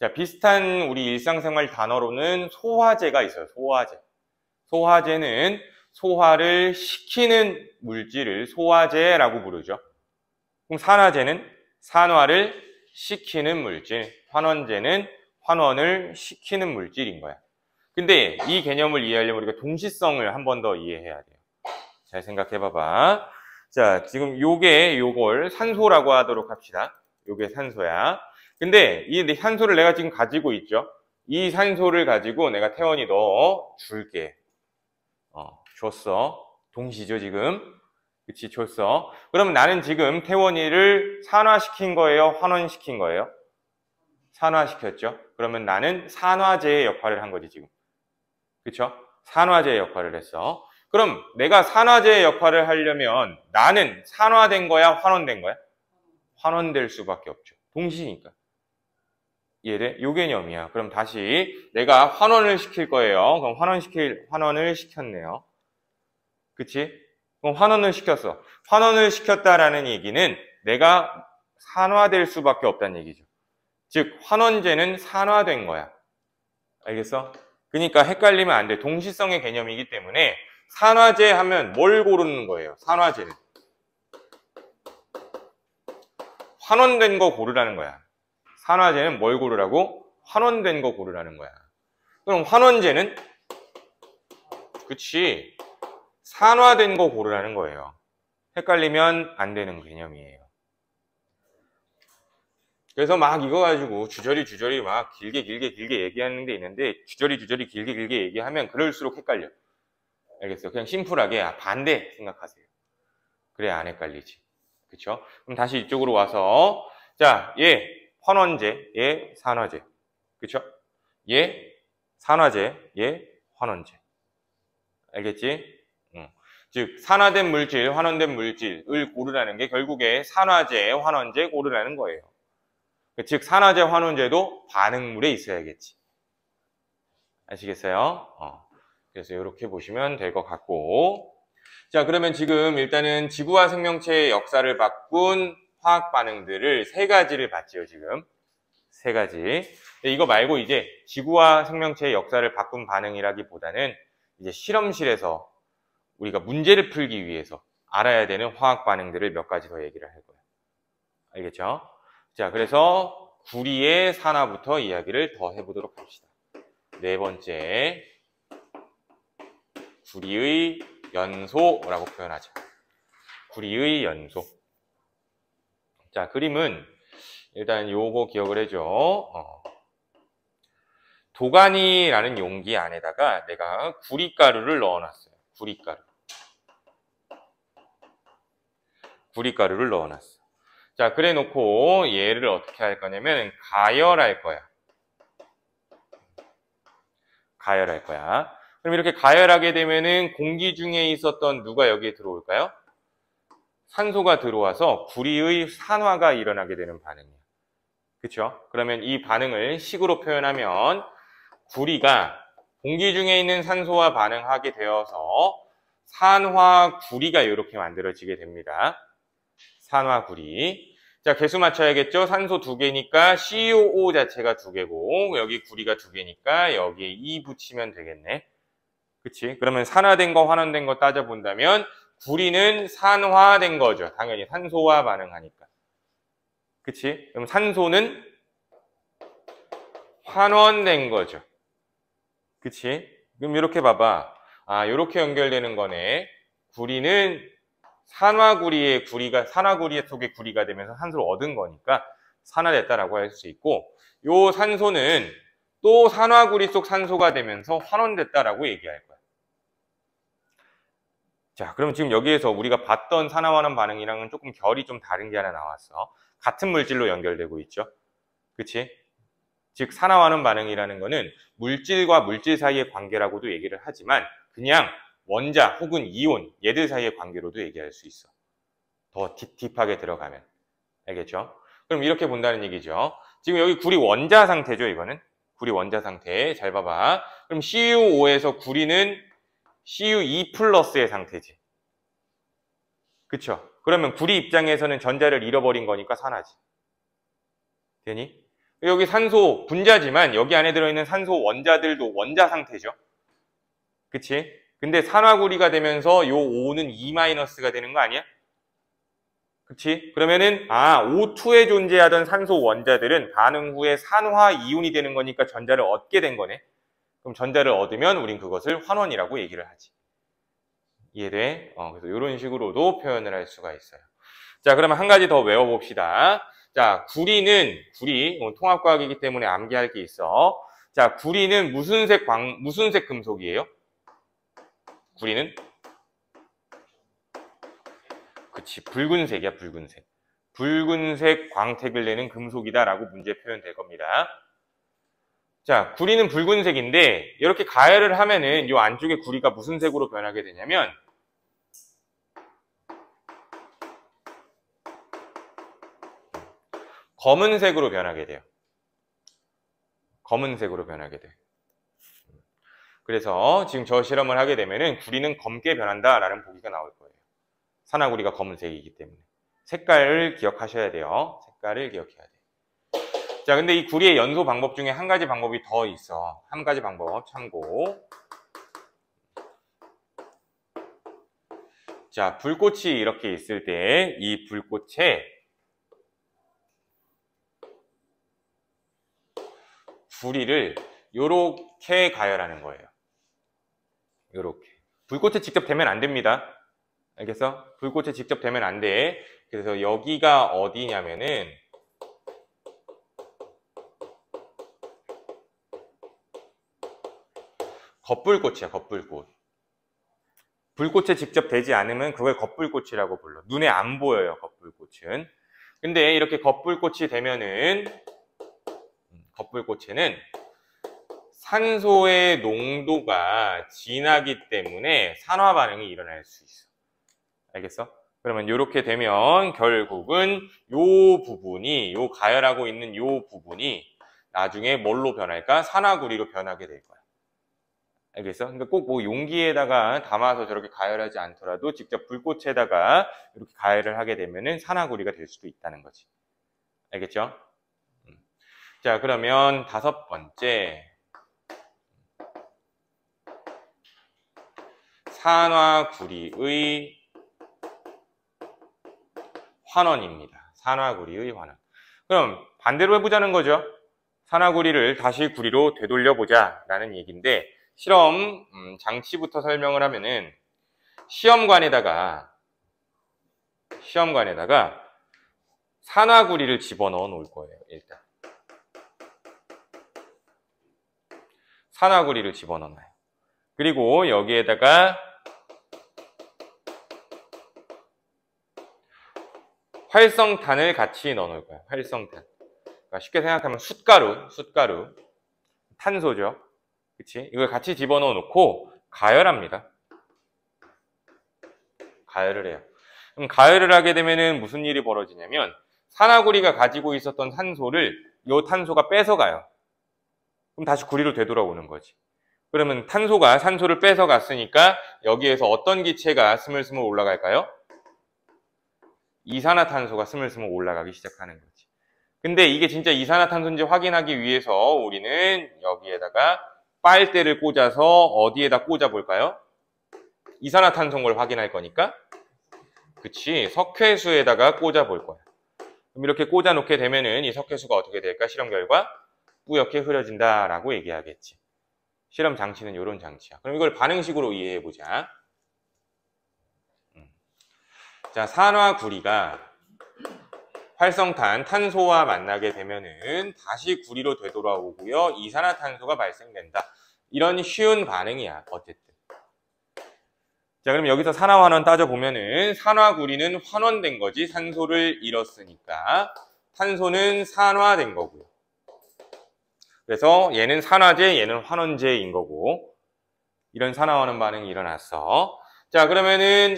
자, 비슷한 우리 일상생활 단어로는 소화제가 있어요. 소화제. 소화제는 소화를 시키는 물질을 소화제라고 부르죠. 그럼 산화제는 산화를 시키는 물질, 환원제는 환원을 시키는 물질인 거야. 근데 이 개념을 이해하려면 우리가 동시성을 한 번 더 이해해야 돼요. 잘 생각해 봐봐. 자, 지금 요걸 산소라고 하도록 합시다. 요게 산소야. 근데 이 산소를 내가 지금 가지고 있죠. 이 산소를 가지고 내가 태원이 너 줄게. 줬어. 동시죠, 지금. 그치, 줬어. 그러면 나는 지금 태원이를 산화시킨 거예요? 환원시킨 거예요? 산화시켰죠. 그러면 나는 산화제의 역할을 한 거지, 지금. 그쵸? 산화제의 역할을 했어. 그럼 내가 산화제의 역할을 하려면 나는 산화된 거야? 환원된 거야? 환원될 수밖에 없죠. 동시니까. 이해돼? 요 개념이야. 그럼 다시 내가 환원을 시킬 거예요. 그럼 환원을 시켰네요. 그치? 그럼 환원을 시켰어. 환원을 시켰다라는 얘기는 내가 산화될 수밖에 없다는 얘기죠. 즉, 환원제는 산화된 거야. 알겠어? 그러니까 헷갈리면 안 돼. 동시성의 개념이기 때문에 산화제 하면 뭘 고르는 거예요? 산화제는. 환원된 거 고르라는 거야. 산화제는 뭘 고르라고? 환원된 거 고르라는 거야. 그럼 환원제는? 그치. 산화된 거 고르라는 거예요. 헷갈리면 안 되는 개념이에요. 그래서 막 이거 가지고 주저리 막 길게 얘기하는 데 있는데 주저리 길게 얘기하면 그럴수록 헷갈려. 알겠어요? 그냥 심플하게 반대 생각하세요. 그래야 안 헷갈리지. 그쵸? 그럼 다시 이쪽으로 와서 자, 얘 환원제, 얘 산화제. 그쵸? 얘 산화제, 얘 환원제. 알겠지? 즉 산화된 물질, 환원된 물질을 고르라는 게 결국에 산화제, 환원제 고르라는 거예요. 즉 산화제, 환원제도 반응물에 있어야겠지. 아시겠어요? 그래서 이렇게 보시면 될 것 같고, 자 그러면 지금 일단은 지구와 생명체의 역사를 바꾼 화학 반응들을 세 가지를 봤지요. 지금 세 가지. 이거 말고 이제 지구와 생명체의 역사를 바꾼 반응이라기보다는 이제 실험실에서 우리가 문제를 풀기 위해서 알아야 되는 화학 반응들을 몇 가지 더 얘기를 할 거예요. 알겠죠? 자, 그래서 구리의 산화부터 이야기를 더 해보도록 합시다. 네 번째, 구리의 연소라고 표현하죠. 구리의 연소. 자, 그림은 일단 요거 기억을 해줘. 도가니라는 용기 안에다가 내가 구리가루를 넣어놨어요. 구리가루를 넣어놨어. 자, 그래 놓고 얘를 어떻게 할 거냐면 가열할 거야. 그럼 이렇게 가열하게 되면은 공기 중에 있었던 누가 여기에 들어올까요? 산소가 들어와서 구리의 산화가 일어나게 되는 반응이에요. 그렇죠? 그러면 이 반응을 식으로 표현하면 구리가 공기 중에 있는 산소와 반응하게 되어서 산화구리가 이렇게 만들어지게 됩니다. 산화구리. 자, 개수 맞춰야겠죠? 산소 2개니까 COO 자체가 2개고 여기 구리가 2개니까 여기에 2 붙이면 되겠네. 그치? 그러면 산화된 거, 환원된 거 따져본다면 구리는 산화된 거죠. 당연히 산소와 반응하니까. 그치? 그럼 산소는 환원된 거죠. 그치? 그럼 이렇게 봐봐. 이렇게 연결되는 거네. 구리는 산화구리의 속에 구리가 되면서 산소를 얻은 거니까 산화됐다라고 할 수 있고, 요 산소는 또 산화구리 속 산소가 되면서 환원됐다라고 얘기할 거야. 자, 그럼 지금 여기에서 우리가 봤던 산화환원 반응이랑은 조금 결이 좀 다른 게 하나 나왔어. 같은 물질로 연결되고 있죠. 그치? 즉 산화환원 반응이라는 거는 물질과 물질 사이의 관계라고도 얘기를 하지만 그냥 원자 혹은 이온 얘들 사이의 관계로도 얘기할 수 있어. 더 딥하게 들어가면. 알겠죠? 그럼 이렇게 본다는 얘기죠. 지금 여기 구리 원자 상태죠, 이거는. 구리 원자 상태. 잘 봐봐. 그럼 CuO에서 구리는 CuE 플러스의 상태지. 그쵸? 그러면 구리 입장에서는 전자를 잃어버린 거니까 산화지. 되니? 여기 산소 분자지만 여기 안에 들어있는 산소 원자들도 원자 상태죠. 그치? 근데 산화구리가 되면서 요 O는 E-가 되는 거 아니야? 그치? 그러면은 O2에 존재하던 산소 원자들은 반응 후에 산화 이온이 되는 거니까 전자를 얻게 된 거네. 그럼 전자를 얻으면 우린 그것을 환원이라고 얘기를 하지. 이해돼? 그래서 이런 식으로도 표현을 할 수가 있어요. 자, 그러면 한 가지 더 외워봅시다. 자, 구리, 통합과학이기 때문에 암기할 게 있어. 자, 구리는 무슨 색 금속이에요? 구리는? 그치, 붉은색이야, 붉은색. 붉은색 광택을 내는 금속이다라고 문제 표현될 겁니다. 자, 구리는 붉은색인데 이렇게 가열을 하면은 이 안쪽에 구리가 무슨 색으로 변하게 되냐면 검은색으로 변하게 돼요. 검은색으로 변하게 돼. 그래서 지금 저 실험을 하게 되면은 구리는 검게 변한다라는 보기가 나올 거예요. 산화구리가 검은색이기 때문에. 색깔을 기억하셔야 돼요. 색깔을 기억해야 돼. 자, 근데 이 구리의 연소 방법 중에 한 가지 방법이 더 있어. 한 가지 방법 참고. 자, 불꽃이 이렇게 있을 때 이 불꽃에 구리를 요렇게 가열하는 거예요. 요렇게. 불꽃에 직접 대면 안 됩니다. 알겠어? 불꽃에 직접 대면 안 돼. 그래서 여기가 어디냐면은 겉불꽃이야, 겉불꽃. 불꽃에 직접 대지 않으면 그걸 겉불꽃이라고 불러. 눈에 안 보여요, 겉불꽃은. 근데 이렇게 겉불꽃이 되면은 겉불꽃에는 산소의 농도가 진하기 때문에 산화 반응이 일어날 수 있어. 알겠어? 그러면 이렇게 되면 결국은 요 부분이, 요 가열하고 있는 요 부분이 나중에 뭘로 변할까? 산화구리로 변하게 될 거야. 알겠어? 그러니까 꼭 뭐 용기에다가 담아서 저렇게 가열하지 않더라도 직접 불꽃에다가 이렇게 가열을 하게 되면은 산화구리가 될 수도 있다는 거지. 알겠죠? 자, 그러면 5번째. 산화구리의 환원입니다. 산화구리의 환원. 그럼 반대로 해보자는 거죠. 산화구리를 다시 구리로 되돌려보자 라는 얘기인데, 실험 장치부터 설명을 하면은 시험관에다가 산화구리를 집어넣어 놓을 거예요. 일단 산화구리를 집어넣어놔요. 그리고 여기에다가 활성탄을 같이 넣어 놓을 거예요. 활성탄. 그러니까 쉽게 생각하면 숯가루, 탄소죠. 그치? 이걸 같이 집어넣어 놓고 가열합니다. 가열을 해요. 그럼 가열을 하게 되면은 무슨 일이 벌어지냐면 산화구리가 가지고 있었던 산소를 이 탄소가 뺏어가요. 그럼 다시 구리로 되돌아오는 거지. 그러면 탄소가 산소를 뺏어갔으니까 여기에서 어떤 기체가 스물스물 올라갈까요? 이산화탄소가 스물스물 올라가기 시작하는 거지. 근데 이게 진짜 이산화탄소인지 확인하기 위해서 우리는 여기에다가 빨대를 꽂아서 어디에다 꽂아볼까요? 이산화탄소인 걸 확인할 거니까. 그치, 석회수에다가 꽂아볼 거야. 그럼 이렇게 꽂아놓게 되면은 이 석회수가 어떻게 될까? 실험 결과 뿌옇게 흐려진다라고 얘기하겠지. 실험 장치는 이런 장치야. 그럼 이걸 반응식으로 이해해보자. 자, 산화구리가 활성탄, 탄소와 만나게 되면은 다시 구리로 되돌아오고요. 이산화탄소가 발생된다. 이런 쉬운 반응이야, 어쨌든. 자, 그럼 여기서 산화환원 따져보면은 산화구리는 환원된 거지. 산소를 잃었으니까. 탄소는 산화된 거고요. 그래서 얘는 산화제, 얘는 환원제인 거고. 이런 산화환원 반응이 일어났어. 자, 그러면은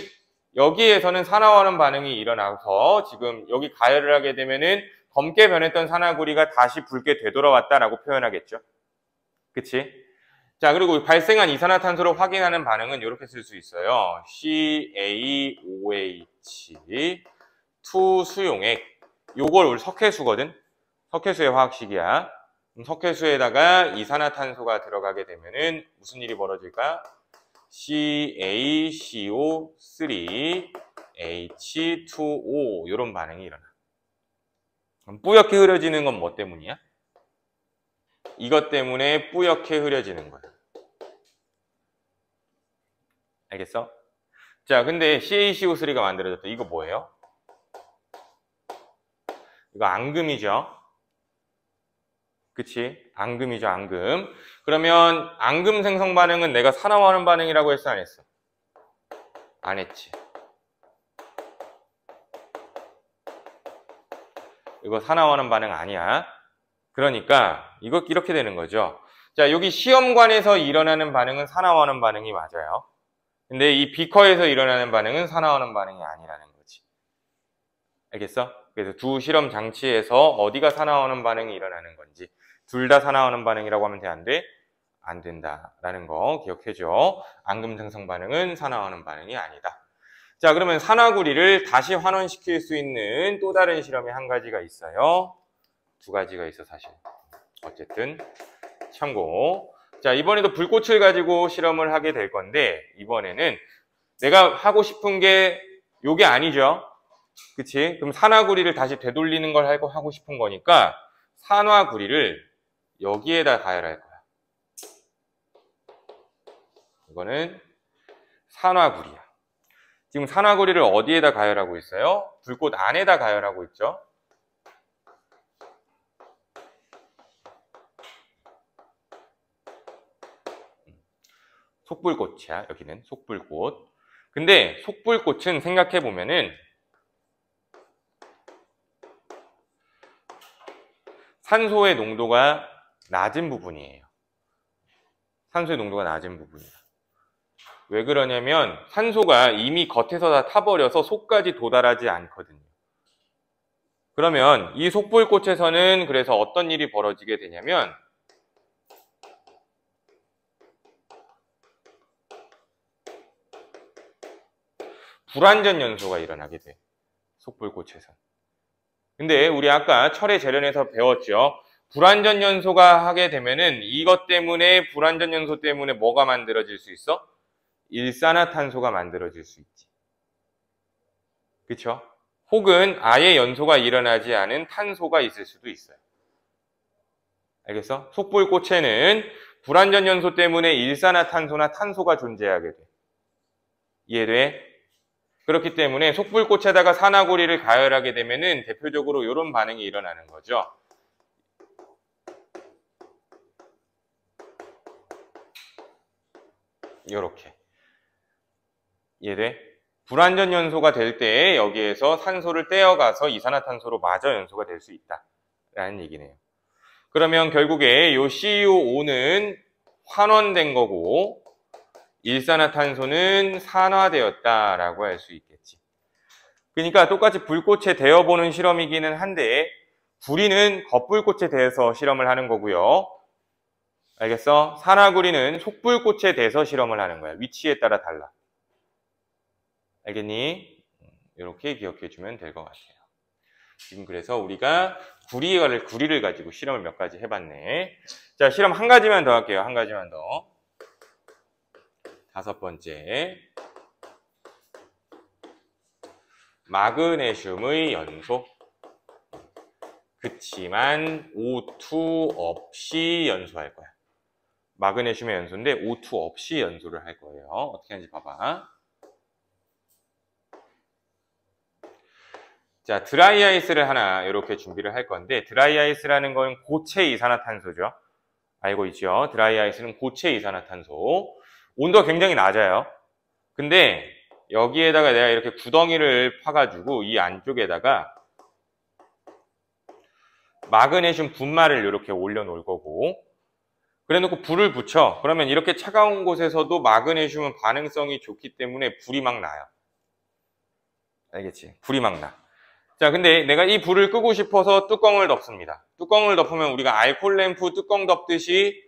여기에서는 산화환원 반응이 일어나서 지금 여기 가열을 하게 되면은 검게 변했던 산화구리가 다시 붉게 되돌아왔다라고 표현하겠죠. 그치? 자, 그리고 발생한 이산화탄소를 확인하는 반응은 이렇게 쓸 수 있어요. CaOH, 2수용액. 요걸 우리 석회수거든? 석회수의 화학식이야. 그럼 석회수에다가 이산화탄소가 들어가게 되면은 무슨 일이 벌어질까? CaCO3, H2O 이런 반응이 일어나. 그럼 뿌옇게 흐려지는 건 뭐 때문이야? 이것 때문에 뿌옇게 흐려지는 거야. 알겠어? 자, 근데 CaCO3가 만들어졌다. 이거 뭐예요? 이거 앙금이죠. 그치? 앙금이죠, 앙금. 그러면 앙금 생성 반응은 내가 산화환원 반응이라고 했어, 안 했어? 안 했지. 이거 산화환원 반응 아니야. 그러니까 이거 이렇게 되는 거죠. 자, 여기 시험관에서 일어나는 반응은 산화환원 반응이 맞아요. 근데 이 비커에서 일어나는 반응은 산화환원 반응이 아니라는 거지. 알겠어? 그래서 두 실험 장치에서 어디가 산화환원 반응이 일어나는 건지 둘 다 산화환원 반응이라고 하면 돼, 안 돼? 안 된다라는 거 기억해줘. 앙금 생성 반응은 산화환원 반응이 아니다. 자, 그러면 산화구리를 다시 환원시킬 수 있는 또 다른 실험이 한 가지가 있어요. 두 가지가 있어, 사실. 어쨌든 참고. 자, 이번에도 불꽃을 가지고 실험을 하게 될 건데 이번에는 내가 하고 싶은 게 요게 아니죠. 그치? 그럼 산화구리를 다시 되돌리는 걸 하고 싶은 거니까 산화구리를 여기에다 가열할 거야. 이거는 산화구리야. 지금 산화구리를 어디에다 가열하고 있어요? 불꽃 안에다 가열하고 있죠. 속불꽃이야. 여기는 속불꽃. 근데 속불꽃은 생각해보면은 산소의 농도가 낮은 부분이에요. 산소의 농도가 낮은 부분이야. 왜 그러냐면 산소가 이미 겉에서 다 타버려서 속까지 도달하지 않거든요. 그러면 이 속불꽃에서는 그래서 어떤 일이 벌어지게 되냐면 불완전 연소가 일어나게 돼. 속불꽃에서. 근데 우리 아까 철의 재련에서 배웠죠. 불완전 연소가 하게 되면은 이것 때문에 불완전 연소 때문에 뭐가 만들어질 수 있어? 일산화탄소가 만들어질 수 있지. 그쵸? 혹은 아예 연소가 일어나지 않은 탄소가 있을 수도 있어요. 알겠어? 속불꽃에는 불완전 연소 때문에 일산화탄소나 탄소가 존재하게 돼. 이해돼? 그렇기 때문에 속불꽃에다가 산화구리를 가열하게 되면은 대표적으로 이런 반응이 일어나는 거죠. 이렇게. 이해돼? 불완전 연소가 될 때 여기에서 산소를 떼어가서 이산화탄소로 마저 연소가 될 수 있다라는 얘기네요. 그러면 결국에 이 CuO는 환원된 거고 일산화탄소는 산화되었다라고 할 수 있겠지. 그러니까 똑같이 불꽃에 데워보는 실험이기는 한데 구리는 겉불꽃에 대해서 실험을 하는 거고요. 알겠어? 산화구리는 속불꽃에 대해서 실험을 하는 거야. 위치에 따라 달라. 알겠니? 이렇게 기억해 주면 될 것 같아요. 지금 그래서 우리가 구리를 가지고 실험을 몇 가지 해봤네. 자, 실험 한 가지만 더 할게요. 한 가지만 더. 5번째. 마그네슘의 연소. 그치만 O2 없이 연소할 거야. 마그네슘의 연소인데 O2 없이 연소를 할 거예요. 어떻게 하는지 봐봐. 자, 드라이 아이스를 하나 이렇게 준비를 할 건데 드라이 아이스라는 건 고체 이산화탄소죠. 알고 있죠? 드라이 아이스는 고체 이산화탄소. 온도가 굉장히 낮아요. 근데 여기에다가 내가 이렇게 구덩이를 파가지고 이 안쪽에다가 마그네슘 분말을 이렇게 올려놓을 거고 그래놓고 불을 붙여. 그러면 이렇게 차가운 곳에서도 마그네슘은 반응성이 좋기 때문에 불이 막 나요. 알겠지? 불이 막 나. 자, 근데 내가 이 불을 끄고 싶어서 뚜껑을 덮습니다. 뚜껑을 덮으면 우리가 알콜 램프 뚜껑 덮듯이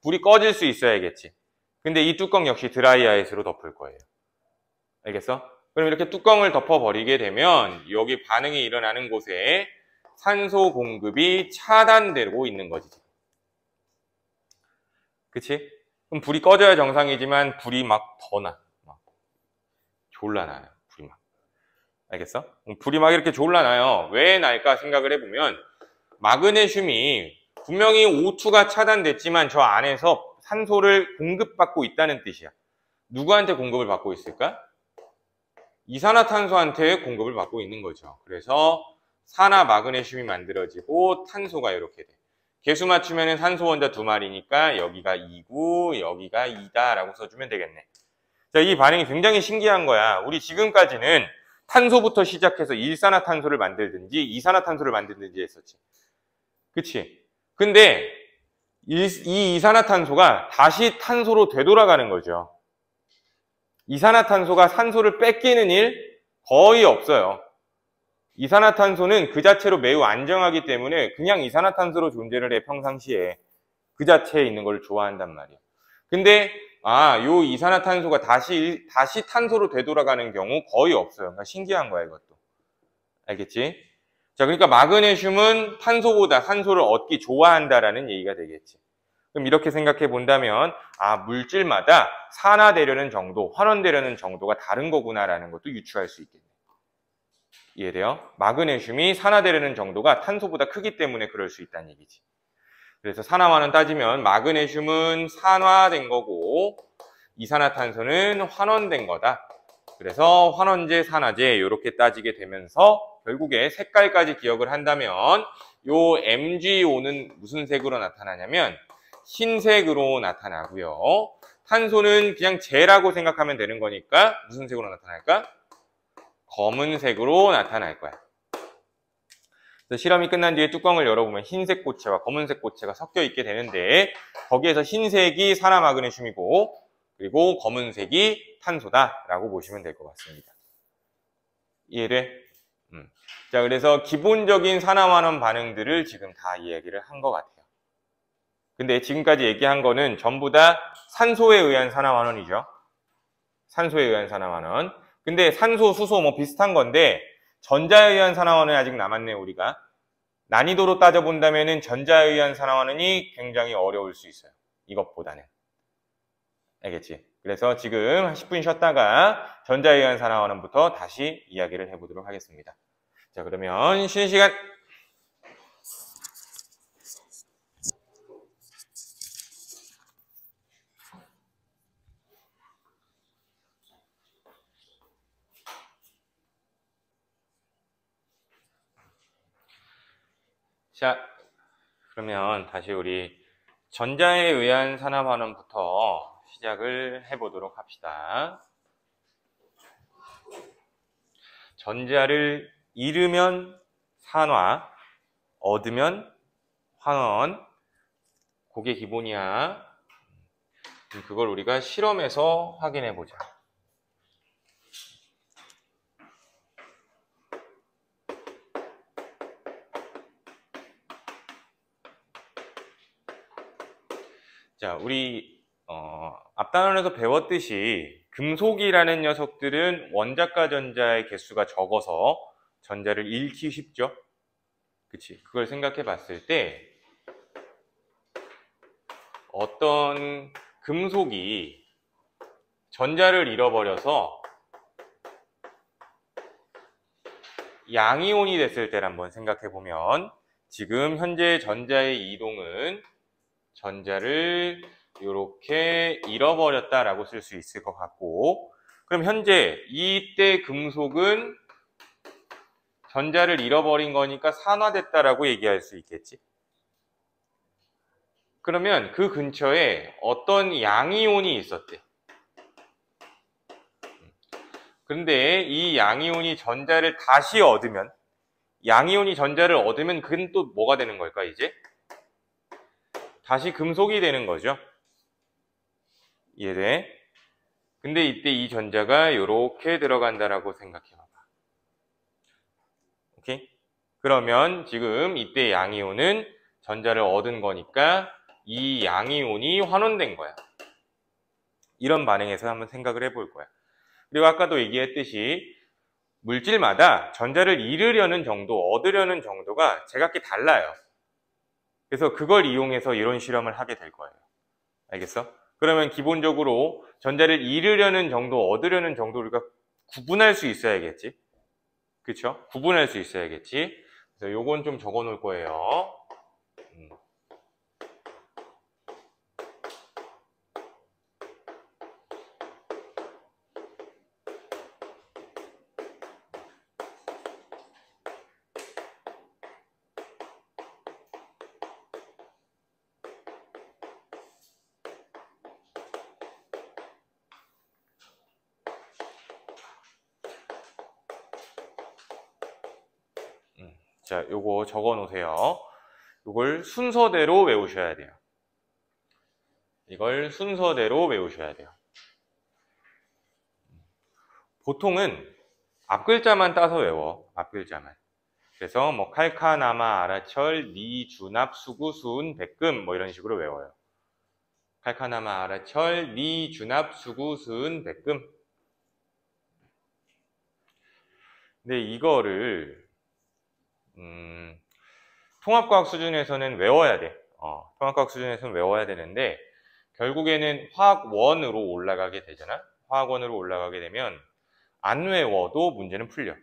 불이 꺼질 수 있어야겠지. 근데 이 뚜껑 역시 드라이 아이스로 덮을 거예요. 알겠어? 그럼 이렇게 뚜껑을 덮어버리게 되면 여기 반응이 일어나는 곳에 산소 공급이 차단되고 있는 거지. 그치? 그럼 불이 꺼져야 정상이지만 불이 막 더 나. 막 졸라 나요. 불이 막. 알겠어? 불이 막 이렇게 졸라 나요. 왜 날까 생각을 해보면 마그네슘이 분명히 O2가 차단됐지만 저 안에서 산소를 공급받고 있다는 뜻이야. 누구한테 공급을 받고 있을까? 이산화탄소한테 공급을 받고 있는 거죠. 그래서 산화 마그네슘이 만들어지고 탄소가 이렇게 돼. 개수 맞추면 산소 원자 2마리니까 여기가 2고 여기가 2다 라고 써주면 되겠네. 자, 이 반응이 굉장히 신기한 거야. 우리 지금까지는 탄소부터 시작해서 일산화탄소를 만들든지 이산화탄소를 만들든지 했었지. 그치? 근데 이 이산화탄소가 다시 탄소로 되돌아가는 거죠. 이산화탄소가 산소를 뺏기는 일 거의 없어요. 이산화탄소는 그 자체로 매우 안정하기 때문에 그냥 이산화탄소로 존재를 해, 평상시에. 그 자체에 있는 걸 좋아한단 말이에요. 근데 요 이산화탄소가 다시 탄소로 되돌아가는 경우 거의 없어요. 그러니까 신기한 거야, 이것도. 알겠지? 자, 그러니까 마그네슘은 탄소보다 산소를 얻기 좋아한다라는 얘기가 되겠지. 그럼 이렇게 생각해 본다면 물질마다 산화되려는 정도, 환원되려는 정도가 다른 거구나라는 것도 유추할 수 있겠네. 이해돼요? 마그네슘이 산화되려는 정도가 탄소보다 크기 때문에 그럴 수 있다는 얘기지. 그래서 산화환원 따지면 마그네슘은 산화된 거고 이산화탄소는 환원된 거다. 그래서 환원제, 산화제 이렇게 따지게 되면서 결국에 색깔까지 기억을 한다면 요 MgO는 무슨 색으로 나타나냐면 흰색으로 나타나고요. 탄소는 그냥 재라고 생각하면 되는 거니까 무슨 색으로 나타날까? 검은색으로 나타날 거야. 그래서 실험이 끝난 뒤에 뚜껑을 열어보면 흰색 고체와 검은색 고체가 섞여 있게 되는데 거기에서 흰색이 산화마그네슘이고 그리고 검은색이 탄소다라고 보시면 될 것 같습니다. 이해돼? 자, 그래서 기본적인 산화환원 반응들을 지금 다 이야기를 한 것 같아요. 근데 지금까지 얘기한 거는 전부 다 산소에 의한 산화환원이죠. 산소에 의한 산화환원. 근데 산소, 수소 뭐 비슷한 건데 전자에 의한 산화환원이 아직 남았네요, 우리가. 난이도로 따져본다면은 전자에 의한 산화환원이 굉장히 어려울 수 있어요. 이것보다는. 알겠지? 그래서 지금 한 10분 쉬었다가 전자에 의한 산화환원부터 다시 이야기를 해보도록 하겠습니다. 자, 그러면 쉬는 시간. 자, 그러면 다시 우리 전자에 의한 산화환원부터 시작을 해보도록 합시다. 전자를 잃으면 산화, 얻으면 환원. 그게 기본이야. 그걸 우리가 실험에서 확인해 보자. 자, 우리 앞 단원에서 배웠듯이 금속이라는 녀석들은 원자과 전자의 개수가 적어서 전자를 잃기 쉽죠. 그치? 그걸 생각해 봤을 때 어떤 금속이 전자를 잃어버려서 양이온이 됐을 때를 한번 생각해 보면 지금 현재 전자의 이동은 전자를 이렇게 잃어버렸다라고 쓸 수 있을 것 같고, 그럼 현재 이때 금속은 전자를 잃어버린 거니까 산화됐다라고 얘기할 수 있겠지. 그러면 그 근처에 어떤 양이온이 있었대. 그런데 이 양이온이 전자를 다시 얻으면, 양이온이 전자를 얻으면 그건 또 뭐가 되는 걸까 이제? 다시 금속이 되는 거죠. 이해돼? 근데 이때 이 전자가 이렇게 들어간다라고 생각해봐봐. 오케이? 그러면 지금 이때 양이온은 전자를 얻은 거니까 이 양이온이 환원된 거야. 이런 반응에서 한번 생각을 해볼 거야. 그리고 아까도 얘기했듯이 물질마다 전자를 잃으려는 정도, 얻으려는 정도가 제각기 달라요. 그래서 그걸 이용해서 이런 실험을 하게 될 거예요. 알겠어? 그러면 기본적으로 전자를 잃으려는 정도, 얻으려는 정도 우리가 구분할 수 있어야겠지. 그쵸? 구분할 수 있어야겠지. 그래서 요건 좀 적어 놓을 거예요. 자, 요거 적어 놓으세요. 요걸 순서대로 외우셔야 돼요. 이걸 순서대로 외우셔야 돼요. 보통은 앞글자만 따서 외워. 앞글자만. 그래서 뭐 칼카나마, 아라철, 니, 주납, 수구, 수은, 백금 뭐 이런 식으로 외워요. 칼카나마, 아라철, 니, 주납, 수구, 수은, 백금. 근데 이거를 통합과학 수준에서는 외워야 돼. 통합과학 수준에서는 외워야 되는데 결국에는 화학원으로 올라가게 되잖아. 화학원으로 올라가게 되면 안 외워도 문제는 풀려.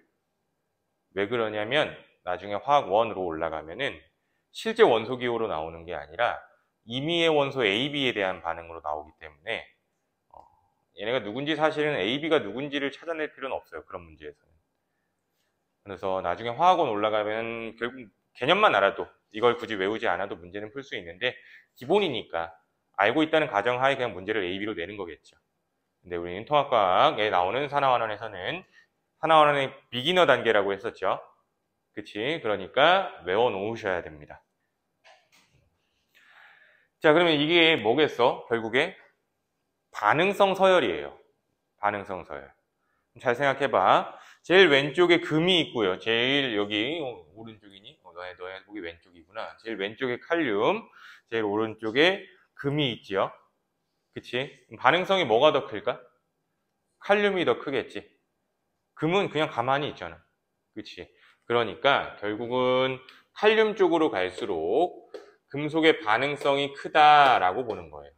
왜 그러냐면 나중에 화학원으로 올라가면은 실제 원소 기호로 나오는 게 아니라 임의의 원소 AB에 대한 반응으로 나오기 때문에 얘네가 누군지 사실은 AB가 누군지를 찾아낼 필요는 없어요. 그런 문제에서는. 그래서 나중에 화학원 올라가면 결국 개념만 알아도 이걸 굳이 외우지 않아도 문제는 풀 수 있는데 기본이니까 알고 있다는 가정하에 그냥 문제를 AB로 내는 거겠죠. 근데 우리는 통합과학에 나오는 산화환원에서는 산화환원의 비기너 단계라고 했었죠. 그치? 그러니까 외워 놓으셔야 됩니다. 자, 그러면 이게 뭐겠어? 결국에 반응성 서열이에요. 반응성 서열. 잘 생각해봐. 제일 왼쪽에 금이 있고요. 제일 여기 오른쪽이니? 너의 보기 왼쪽이구나. 제일 왼쪽에 칼륨, 제일 오른쪽에 금이 있지요. 그치? 반응성이 뭐가 더 클까? 칼륨이 더 크겠지. 금은 그냥 가만히 있잖아. 그치? 그러니까 결국은 칼륨 쪽으로 갈수록 금속의 반응성이 크다라고 보는 거예요.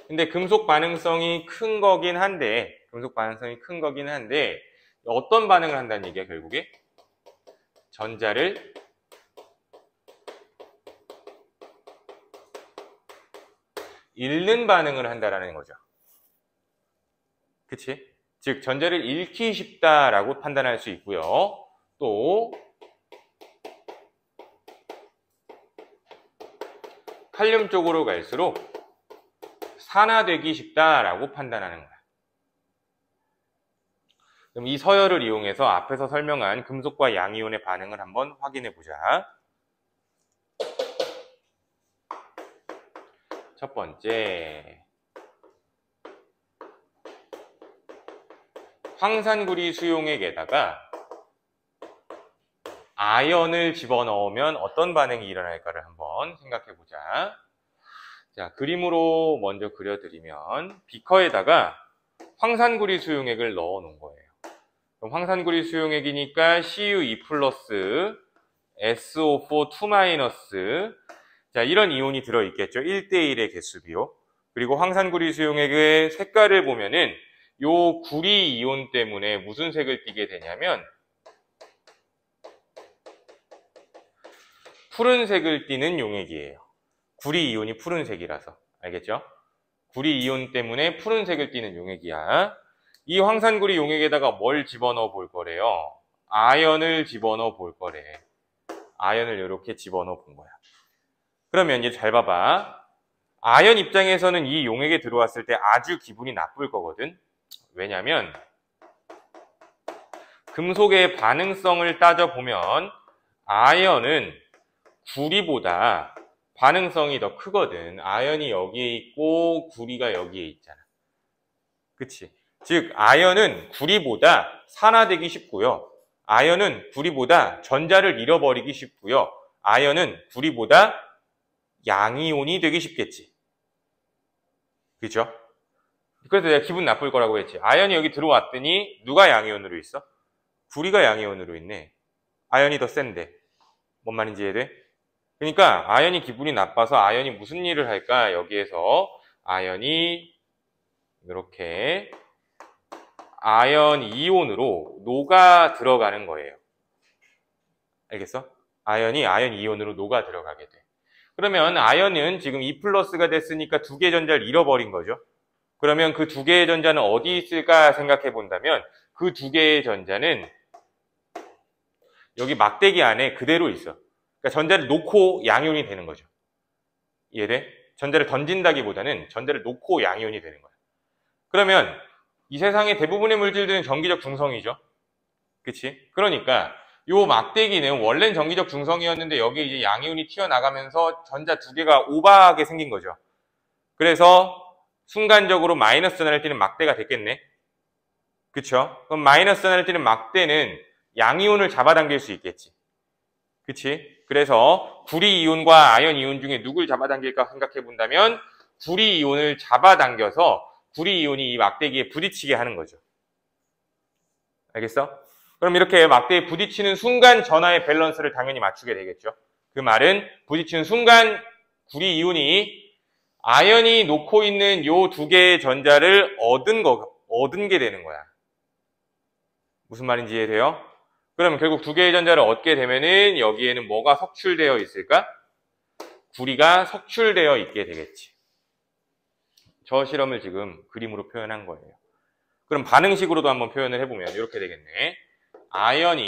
근데 금속 반응성이 큰 거긴 한데, 어떤 반응을 한다는 얘기야, 결국에? 전자를 잃는 반응을 한다라는 거죠. 그치? 즉, 전자를 잃기 쉽다라고 판단할 수 있고요. 또, 칼륨 쪽으로 갈수록 산화되기 쉽다라고 판단하는 거야. 그럼 이 서열을 이용해서 앞에서 설명한 금속과 양이온의 반응을 한번 확인해 보자. 첫 번째, 황산구리 수용액에다가 아연을 집어넣으면 어떤 반응이 일어날까를 한번 생각해 보자. 자, 그림으로 먼저 그려드리면 비커에다가 황산구리 수용액을 넣어 놓은 거예요. 그럼 황산구리 수용액이니까 Cu2+, SO4 2-. 자, 이런 이온이 들어있겠죠. 1대1의 개수비요. 그리고 황산구리 수용액의 색깔을 보면은 요 구리 이온 때문에 무슨 색을 띠게 되냐면 푸른색을 띠는 용액이에요. 구리 이온이 푸른색이라서. 알겠죠? 구리 이온 때문에 푸른색을 띠는 용액이야. 이 황산구리 용액에다가 뭘 집어넣어 볼 거래요? 아연을 집어넣어 볼 거래. 아연을 이렇게 집어넣어 본 거야. 그러면 이제 잘 봐봐. 아연 입장에서는 이 용액에 들어왔을 때 아주 기분이 나쁠 거거든. 왜냐면 금속의 반응성을 따져보면 아연은 구리보다 반응성이 더 크거든. 아연이 여기에 있고 구리가 여기에 있잖아. 그치? 즉 아연은 구리보다 산화되기 쉽고요. 아연은 구리보다 전자를 잃어버리기 쉽고요. 아연은 구리보다 양이온이 되기 쉽겠지. 그죠? 그래서 내가 기분 나쁠 거라고 했지. 아연이 여기 들어왔더니 누가 양이온으로 있어? 구리가 양이온으로 있네. 아연이 더 센데. 뭔 말인지 이해돼? 그러니까 아연이 기분이 나빠서 아연이 무슨 일을 할까? 여기에서 아연이 이렇게 아연 이온으로 녹아 들어가는 거예요. 알겠어? 아연이 아연 이온으로 녹아 들어가게 돼. 그러면 아연은 지금 2+가 됐으니까 두 개의 전자를 잃어버린 거죠. 그러면 그 두 개의 전자는 어디 있을까 생각해 본다면 그 두 개의 전자는 여기 막대기 안에 그대로 있어. 그러니까 전자를 놓고 양이온이 되는 거죠. 이해돼? 전자를 던진다기보다는 전자를 놓고 양이온이 되는 거야. 그러면 이 세상의 대부분의 물질들은 전기적 중성이죠. 그치? 그러니까 요 막대기는 원래는 전기적 중성이었는데 여기 이제 양이온이 튀어나가면서 전자 두 개가 오버하게 생긴 거죠. 그래서 순간적으로 마이너스 전하를 띠는 막대가 됐겠네. 그쵸? 그럼 마이너스 전하를 띠는 막대는 양이온을 잡아당길 수 있겠지. 그치? 그래서 구리 이온과 아연 이온 중에 누굴 잡아당길까 생각해 본다면 구리 이온을 잡아당겨서 구리 이온이 이 막대기에 부딪히게 하는 거죠. 알겠어? 그럼 이렇게 막대에 부딪히는 순간 전하의 밸런스를 당연히 맞추게 되겠죠. 그 말은 부딪히는 순간 구리 이온이 아연이 놓고 있는 요 두 개의 전자를 얻은 게 되는 거야. 무슨 말인지 이해돼요? 그러면 결국 두 개의 전자를 얻게 되면은 여기에는 뭐가 석출되어 있을까? 구리가 석출되어 있게 되겠지. 저 실험을 지금 그림으로 표현한 거예요. 그럼 반응식으로도 한번 표현을 해보면 이렇게 되겠네. 아연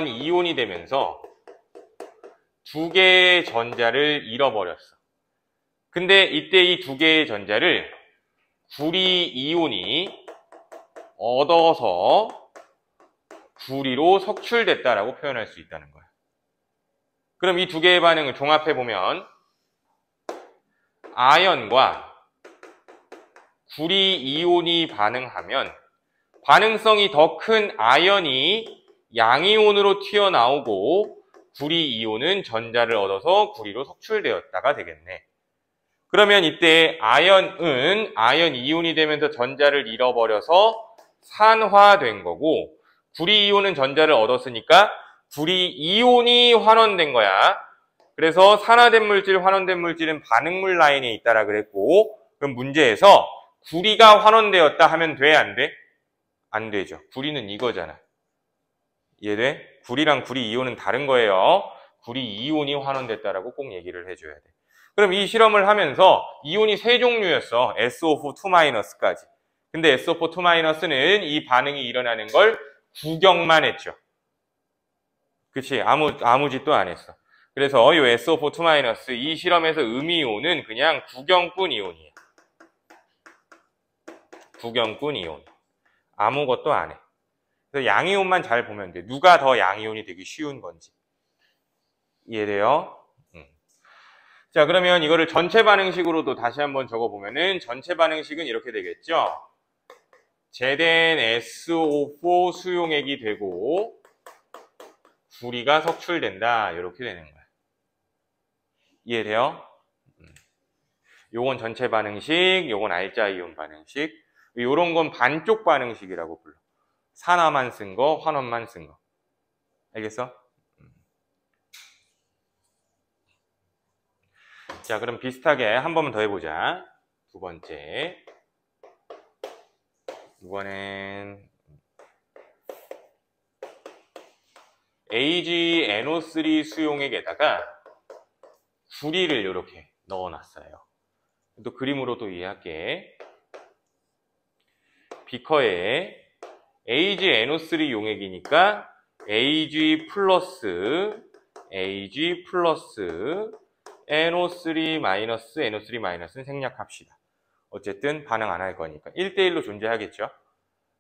이온이 되면서 두 개의 전자를 잃어버렸어. 근데 이때 이 두 개의 전자를 구리 이온이 얻어서 구리로 석출됐다라고 표현할 수 있다는 거야. 그럼 이 두 개의 반응을 종합해보면 아연과 구리 이온이 반응하면 반응성이 더 큰 아연이 양이온으로 튀어나오고 구리 이온은 전자를 얻어서 구리로 석출되었다가 되겠네. 그러면 이때 아연은 아연 이온이 되면서 전자를 잃어버려서 산화된 거고 구리 이온은 전자를 얻었으니까 구리 이온이 환원된 거야. 그래서 산화된 물질, 환원된 물질은 반응물 라인에 있다라 그랬고 그럼 문제에서 구리가 환원되었다 하면 돼? 안 돼? 안 되죠. 구리는 이거잖아. 이해돼? 구리랑 구리 이온은 다른 거예요. 구리 이온이 환원됐다라고 꼭 얘기를 해줘야 돼. 그럼 이 실험을 하면서 이온이 세 종류였어. SO4-2-까지. 근데 SO4-2-는 이 반응이 일어나는 걸 구경만 했죠. 그치? 아무 짓도 안 했어. 그래서 이 SO4-2- 이 실험에서 음이온은 그냥 구경꾼 이온이에요. 구경꾼 이온. 아무것도 안 해. 그래서 양이온만 잘 보면 돼. 누가 더 양이온이 되기 쉬운 건지. 이해돼요? 자, 그러면 이거를 전체 반응식으로도 다시 한번 적어보면은 전체 반응식은 이렇게 되겠죠? 제된 SO4 수용액이 되고 구리가 석출된다. 이렇게 되는 거야. 이해돼요? 요건 전체 반응식, 요건 알자 이온 반응식. 요런 건 반쪽 반응식이라고 불러. 산화만 쓴 거, 환원만 쓴 거. 알겠어? 자, 그럼 비슷하게 한 번만 더 해보자. 두 번째. 이번엔 AgNO3 수용액에다가 구리를 이렇게 넣어놨어요. 또 그림으로도 이해할게. 비커에 AgNO3 용액이니까 Ag 플러스 NO3 마이너스 NO3 마이너스는 생략합시다. 어쨌든 반응 안 할 거니까 1대1로 존재하겠죠.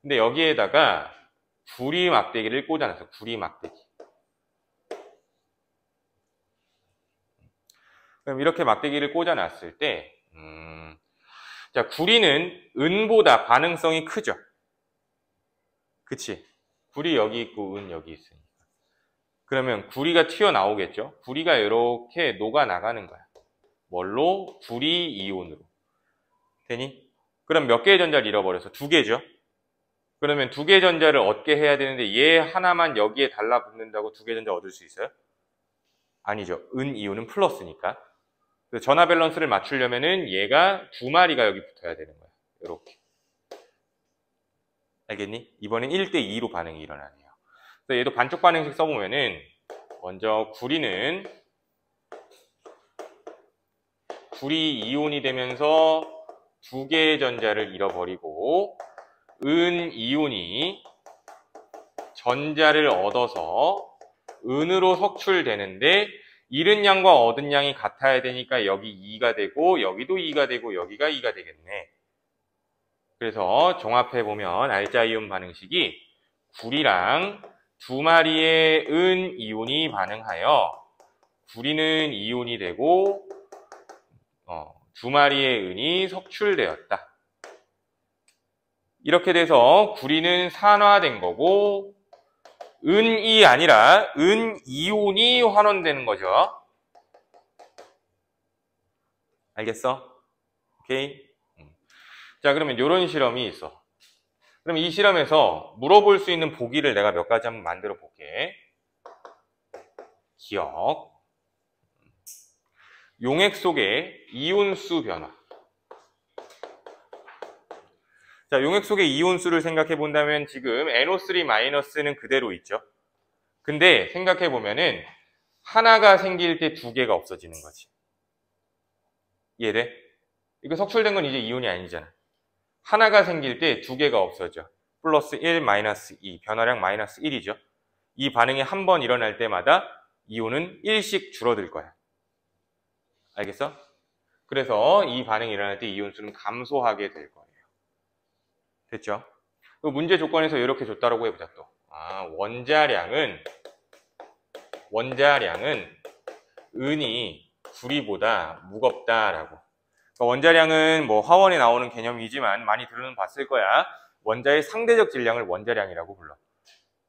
근데 여기에다가 구리 막대기를 꽂아놨어. 구리 막대기. 그럼 이렇게 막대기를 꽂아놨을 때 자, 구리는 은보다 반응성이 크죠. 그치? 구리 여기 있고 은 여기 있으니까. 그러면 구리가 튀어나오겠죠? 구리가 이렇게 녹아나가는 거야. 뭘로? 구리 이온으로. 되니? 그럼 몇 개의 전자를 잃어버려서? 두 개죠? 그러면 두 개의 전자를 얻게 해야 되는데 얘 하나만 여기에 달라붙는다고 두 개의 전자 얻을 수 있어요? 아니죠. 은 이온은 플러스니까. 그래서 전화 밸런스를 맞추려면은 얘가 두 마리가 여기 붙어야 되는 거야. 이렇게. 알겠니? 이번엔 1대2로 반응이 일어나네요. 그래서 얘도 반쪽 반응식 써보면은 먼저 구리는 구리 이온이 되면서 두 개의 전자를 잃어버리고 은 이온이 전자를 얻어서 은으로 석출되는데 잃은 양과 얻은 양이 같아야 되니까 여기 2가 되고 여기도 2가 되고 여기가 2가 되겠네. 그래서 종합해보면 알자이온 반응식이 구리랑 두 마리의 은 이온이 반응하여 구리는 이온이 되고 두 마리의 은이 석출되었다. 이렇게 돼서 구리는 산화된 거고 은이 아니라 은 이온이 환원되는 거죠. 알겠어? 오케이? 자, 그러면 이런 실험이 있어. 그럼 이 실험에서 물어볼 수 있는 보기를 내가 몇 가지 한번 만들어 볼게. 기억. 용액 속의 이온수 변화. 자, 용액 속의 이온수를 생각해 본다면 지금 NO3- 그대로 있죠. 근데 생각해 보면은 하나가 생길 때 두 개가 없어지는 거지. 이해돼? 이거 석출된 건 이제 이온이 아니잖아. 하나가 생길 때 두 개가 없어져. 플러스 1, 마이너스 2, 변화량 마이너스 1이죠. 이 반응이 한 번 일어날 때마다 이온은 1씩 줄어들 거야. 알겠어? 그래서 이 반응이 일어날 때 이온수는 감소하게 될 거예요. 됐죠? 그 문제 조건에서 이렇게 줬다라고 해보자 또. 원자량은 은이 구리보다 무겁다라고. 그러니까 원자량은 뭐 화원에 나오는 개념이지만 많이 들어는 봤을 거야. 원자의 상대적 질량을 원자량이라고 불러.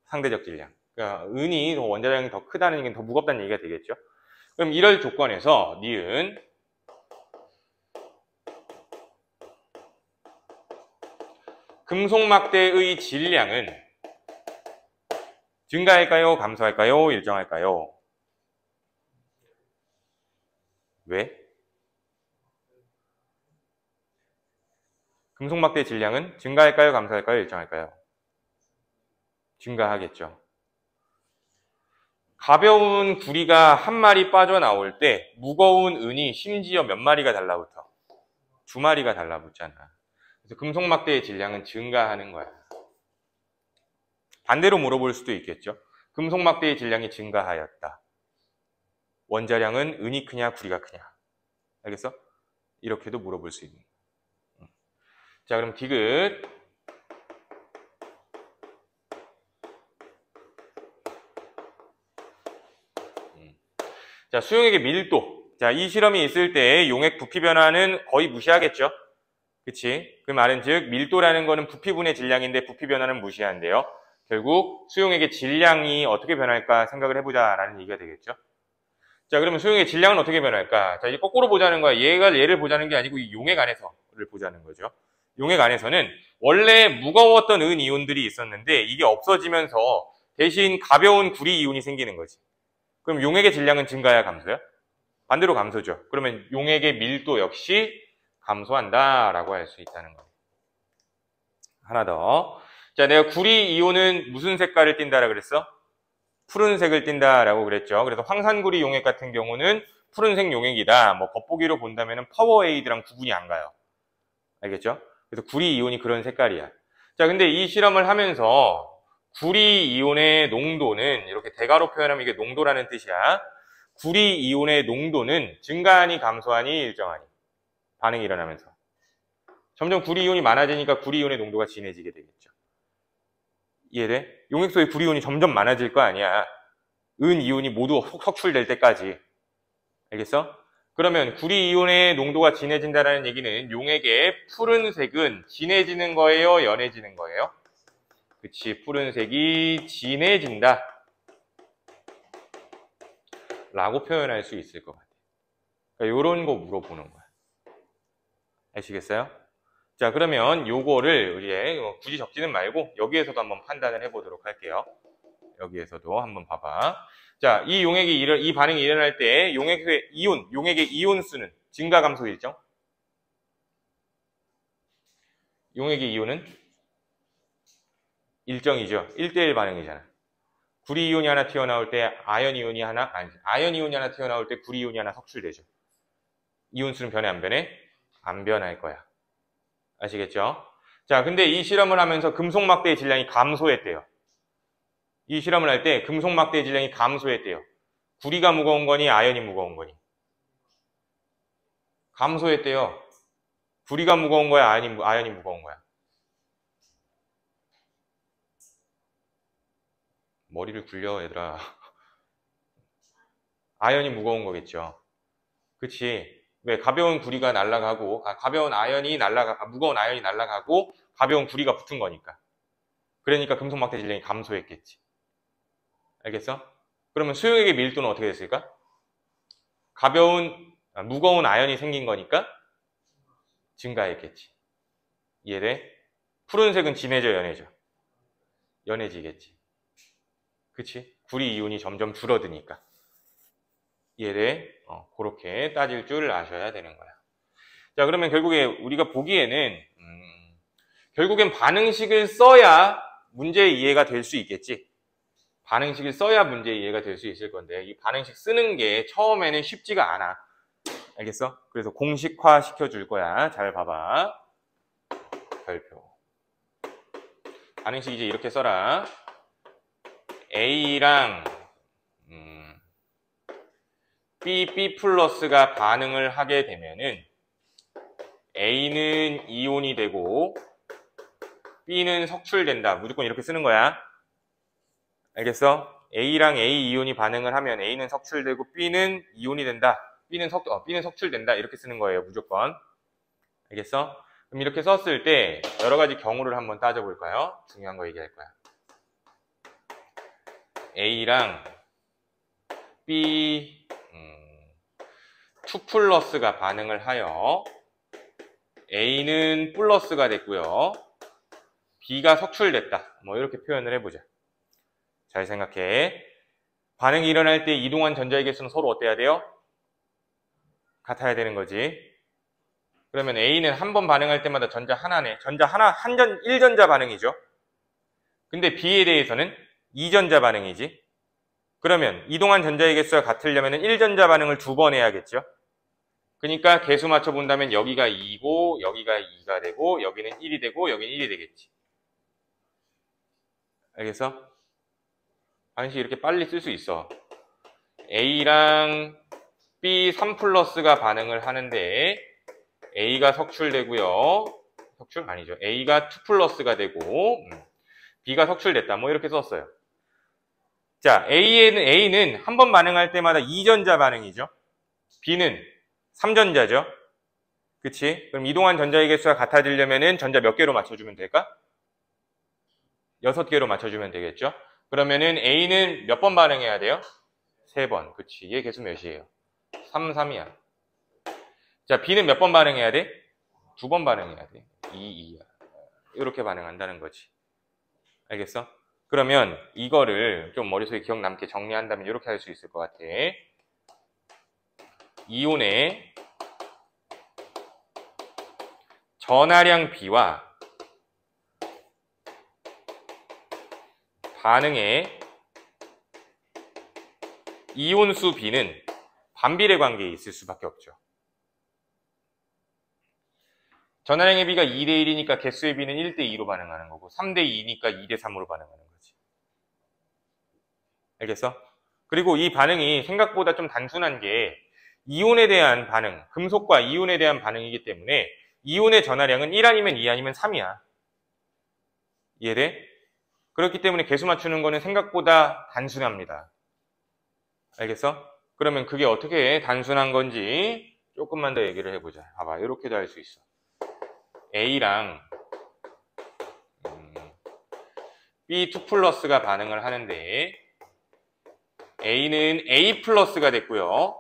상대적 질량. 그러니까 은이 원자량이 더 크다는 얘기는 더 무겁다는 얘기가 되겠죠. 그럼 이럴 조건에서 니은 금속막대의 질량은 증가할까요? 감소할까요? 일정할까요? 왜? 금속막대 질량은 증가할까요? 감소할까요? 일정할까요? 증가하겠죠. 가벼운 구리가 한 마리 빠져나올 때 무거운 은이 심지어 몇 마리가 달라붙어? 두 마리가 달라붙잖아. 그래서 금속막대의 질량은 증가하는 거야. 반대로 물어볼 수도 있겠죠. 금속막대의 질량이 증가하였다. 원자량은 은이 크냐 구리가 크냐. 알겠어? 이렇게도 물어볼 수 있는 거야. 자, 그럼 디귿 자, 수용액의 밀도. 자, 이 실험이 있을 때 용액 부피 변화는 거의 무시하겠죠. 그치? 그 말은 즉 밀도라는 거는 부피분의 질량인데 부피 변화는 무시한대요. 결국 수용액의 질량이 어떻게 변할까 생각을 해보자라는 얘기가 되겠죠. 자, 그러면 수용액의 질량은 어떻게 변할까? 자, 이제 거꾸로 보자는 거야. 얘를 보자는 게 아니고 이 용액 안에서를 보자는 거죠. 용액 안에서는 원래 무거웠던 은 이온들이 있었는데 이게 없어지면서 대신 가벼운 구리 이온이 생기는 거지. 그럼 용액의 질량은 증가야 감소야? 반대로 감소죠. 그러면 용액의 밀도 역시 감소한다라고 할 수 있다는 거예요. 하나 더. 자, 내가 구리 이온은 무슨 색깔을 띈다라 그랬어? 푸른색을 띈다라고 그랬죠. 그래서 황산구리 용액 같은 경우는 푸른색 용액이다. 뭐 겉보기로 본다면 파워에이드랑 구분이 안 가요. 알겠죠? 그래서 구리 이온이 그런 색깔이야. 자, 근데 이 실험을 하면서 구리 이온의 농도는 이렇게 대괄호 표현하면 이게 농도라는 뜻이야. 구리 이온의 농도는 증가하니 감소하니 일정하니 반응이 일어나면서 점점 구리 이온이 많아지니까 구리 이온의 농도가 진해지게 되겠죠. 이해돼? 용액소의 구리 이온이 점점 많아질 거 아니야. 은 이온이 모두 석출될 때까지. 알겠어? 그러면 구리 이온의 농도가 진해진다는 얘기는 용액의 푸른색은 진해지는 거예요? 연해지는 거예요? 그치, 푸른색이 진해진다 라고 표현할 수 있을 것 같아요. 그러니까 이런 거 물어보는 거야. 아시겠어요? 자, 그러면 요거를 우리 굳이 적지는 말고 여기에서도 한번 판단을 해보도록 할게요. 여기에서도 한번 봐봐. 자, 이 반응이 일어날 때 용액의 이온 수는 증가 감소 일정? 용액의 이온은 일정이죠. 1대1 반응이잖아. 구리 이온이 하나 튀어나올 때 아연 이온이 하나 튀어나올 때 구리 이온이 하나 석출되죠. 이온 수는 변해 안 변해? 안 변할 거야. 아시겠죠? 자, 근데 이 실험을 하면서 금속막대의 질량이 감소했대요. 이 실험을 할 때 금속막대의 질량이 감소했대요. 구리가 무거운 거니 아연이 무거운 거니? 감소했대요. 구리가 무거운 거야 아연이 무거운 거야? 머리를 굴려 얘들아. 아연이 무거운 거겠죠. 그치? 왜? 가벼운 구리가 날아가고 무거운 아연이 날아가고 가벼운 구리가 붙은 거니까. 그러니까 금속막대 질량이 감소했겠지. 알겠어? 그러면 수용액의 밀도는 어떻게 됐을까? 무거운 아연이 생긴 거니까 증가했겠지. 이해돼? 푸른색은 진해져 연해져? 연해지겠지. 그치? 구리 이온이 점점 줄어드니까. 이해돼? 그렇게 따질 줄 아셔야 되는 거야. 자, 그러면 결국에 우리가 보기에는 결국엔 반응식을 써야 문제의 이해가 될 수 있겠지. 반응식을 써야 문제의 이해가 될 수 있을 건데 이 반응식 쓰는 게 처음에는 쉽지가 않아. 알겠어? 그래서 공식화 시켜줄 거야. 잘 봐봐. 별표. 반응식 이제 이렇게 써라. A랑 B 플러스가 반응을 하게 되면은 A는 이온이 되고 B는 석출된다. 무조건 이렇게 쓰는 거야. 알겠어? A랑 A 이온이 반응을 하면 A는 석출되고 B는 이온이 된다. B는 석출된다. 이렇게 쓰는 거예요. 무조건. 알겠어? 그럼 이렇게 썼을 때 여러 가지 경우를 한번 따져볼까요? 중요한 거 얘기할 거야. A랑 B 2 플러스가 반응을 하여 A는 플러스가 됐고요. B가 석출됐다. 뭐 이렇게 표현을 해보자. 잘 생각해. 반응이 일어날 때 이동한 전자의 개수는 서로 어때야 돼요? 같아야 되는 거지. 그러면 A는 한 번 반응할 때마다 전자 하나네. 전자 하나, 1전자 반응이죠. 근데 B에 대해서는 2전자 반응이지. 그러면 이동한 전자의 개수가 같으려면 1전자 반응을 2번 해야겠죠. 그러니까 개수 맞춰본다면 여기가 2고 여기가 2가 되고 여기는 1이 되고 여기는 1이 되겠지. 알겠어? 반응식 이렇게 빨리 쓸 수 있어. A랑 B 3 플러스가 반응을 하는데 A가 석출되고요. 석출 아니죠. A가 2 플러스가 되고 B가 석출됐다. 뭐 이렇게 썼어요. 자, A는 한 번 반응할 때마다 2전자 반응이죠. B는 3전자죠. 그치? 그럼 이동한 전자의 개수가 같아지려면은 전자 몇 개로 맞춰주면 될까? 6개로 맞춰주면 되겠죠. 그러면은 A는 몇 번 반응해야 돼요? 3번. 그치. 얘 개수 몇이에요? 3, 3이야. 자, B는 몇 번 반응해야 돼? 2번 반응해야 돼. 2, 2야. 이렇게 반응한다는 거지. 알겠어? 그러면 이거를 좀 머릿속에 기억 남게 정리한다면 이렇게 할 수 있을 것 같아. 이온의 전하량 B와 반응의 이온수 B는 반비례 관계에 있을 수밖에 없죠. 전하량의 B가 2대 1이니까 개수의 B는 1대 2로 반응하는 거고 3대 2니까 2대 3으로 반응하는 거지. 알겠어? 그리고 이 반응이 생각보다 좀 단순한 게 이온에 대한 반응, 금속과 이온에 대한 반응이기 때문에 이온의 전하량은 1 아니면 2 아니면 3이야. 이해돼? 그렇기 때문에 개수 맞추는 거는 생각보다 단순합니다. 알겠어? 그러면 그게 어떻게 단순한 건지 조금만 더 얘기를 해보자. 봐봐, 이렇게도 할 수 있어. A랑 B2 플러스가 반응을 하는데 A는 A 플러스가 됐고요.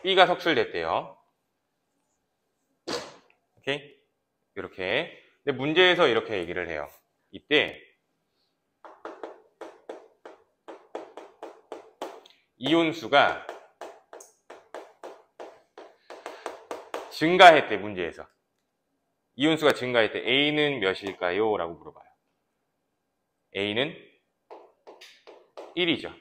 B가 석출됐대요. 오케이? 이렇게. 근데 문제에서 이렇게 얘기를 해요. 이때 이온수가 증가했대, 문제에서. 이온수가 증가했대. A는 몇일까요? 라고 물어봐요. A는 1이죠.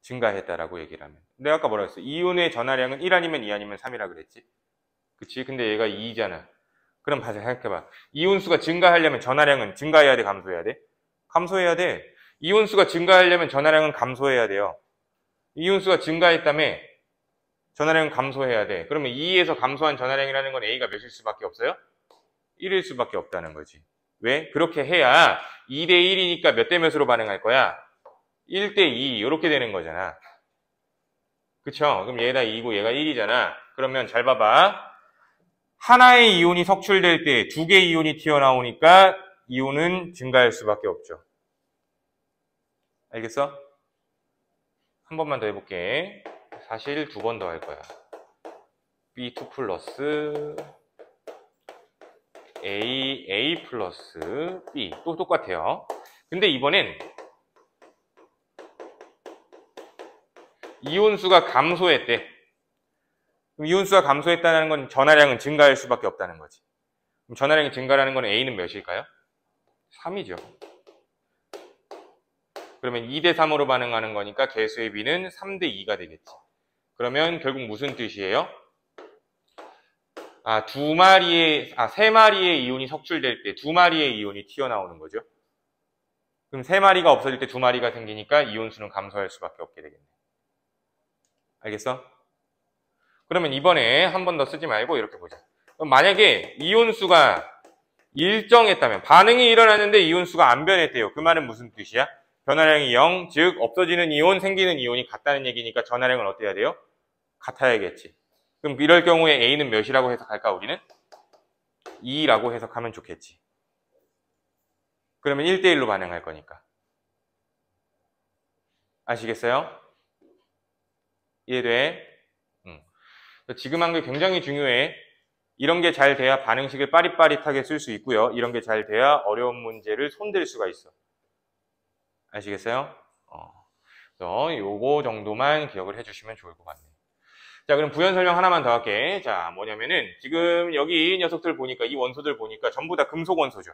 증가했다라고 얘기를 하면. 내가 아까 뭐라고 했어? 이온의 전하량은 1 아니면 2 아니면 3이라 그랬지. 그치? 근데 얘가 2잖아. 그럼 봐서 생각해봐. 이온수가 증가하려면 전하량은 증가해야 돼, 감소해야 돼? 감소해야 돼. 이온수가 증가하려면 전하량은 감소해야 돼요. 이온수가 증가했다며 전하량은 감소해야 돼. 그러면 2에서 감소한 전하량이라는 건 A가 몇일 수밖에 없어요? 1일 수밖에 없다는 거지. 왜? 그렇게 해야 2대 1이니까 몇 대 몇으로 반응할 거야? 1대 2 이렇게 되는 거잖아. 그쵸? 그럼 얘가 2고 얘가 1이잖아. 그러면 잘 봐봐. 하나의 이온이 석출될 때 2개의 이온이 튀어나오니까 이온은 증가할 수밖에 없죠. 알겠어? 한 번만 더 해볼게. 사실 2번 더 할 거야. B2 플러스 A 플러스 B 또 똑같아요. 근데 이번엔 이온수가 감소했대. 그럼 이온수가 감소했다는 건 전하량은 증가할 수밖에 없다는 거지. 그럼 전하량이 증가라는 건 A는 몇일까요? 3이죠. 그러면 2대 3으로 반응하는 거니까 개수의 B는 3대 2가 되겠지. 그러면 결국 무슨 뜻이에요? 세 마리의 이온이 석출될 때 2마리의 이온이 튀어나오는 거죠. 그럼 3마리가 없어질 때 2마리가 생기니까 이온 수는 감소할 수밖에 없게 되겠네. 알겠어? 그러면 이번에 한 번 더 쓰지 말고 이렇게 보자. 그럼 만약에 이온 수가 일정했다면, 반응이 일어났는데 이온 수가 안 변했대요. 그 말은 무슨 뜻이야? 변화량이 0, 즉 없어지는 이온, 생기는 이온이 같다는 얘기니까 전하량은 어떻게 해야 돼요? 같아야겠지. 그럼 이럴 경우에 A는 몇이라고 해석할까, 우리는? 2라고 해석하면 좋겠지. 그러면 1대1로 반응할 거니까. 아시겠어요? 이해돼? 지금 한 게 굉장히 중요해. 이런 게 잘 돼야 반응식을 빠릿빠릿하게 쓸 수 있고요. 이런 게 잘 돼야 어려운 문제를 손댈 수가 있어. 아시겠어요? 그래서 요거 정도만 기억을 해주시면 좋을 것 같네요. 자, 그럼 부연 설명 하나만 더 할게. 자, 뭐냐면은 지금 여기 이 녀석들 보니까, 이 원소들 보니까 전부 다 금속 원소죠.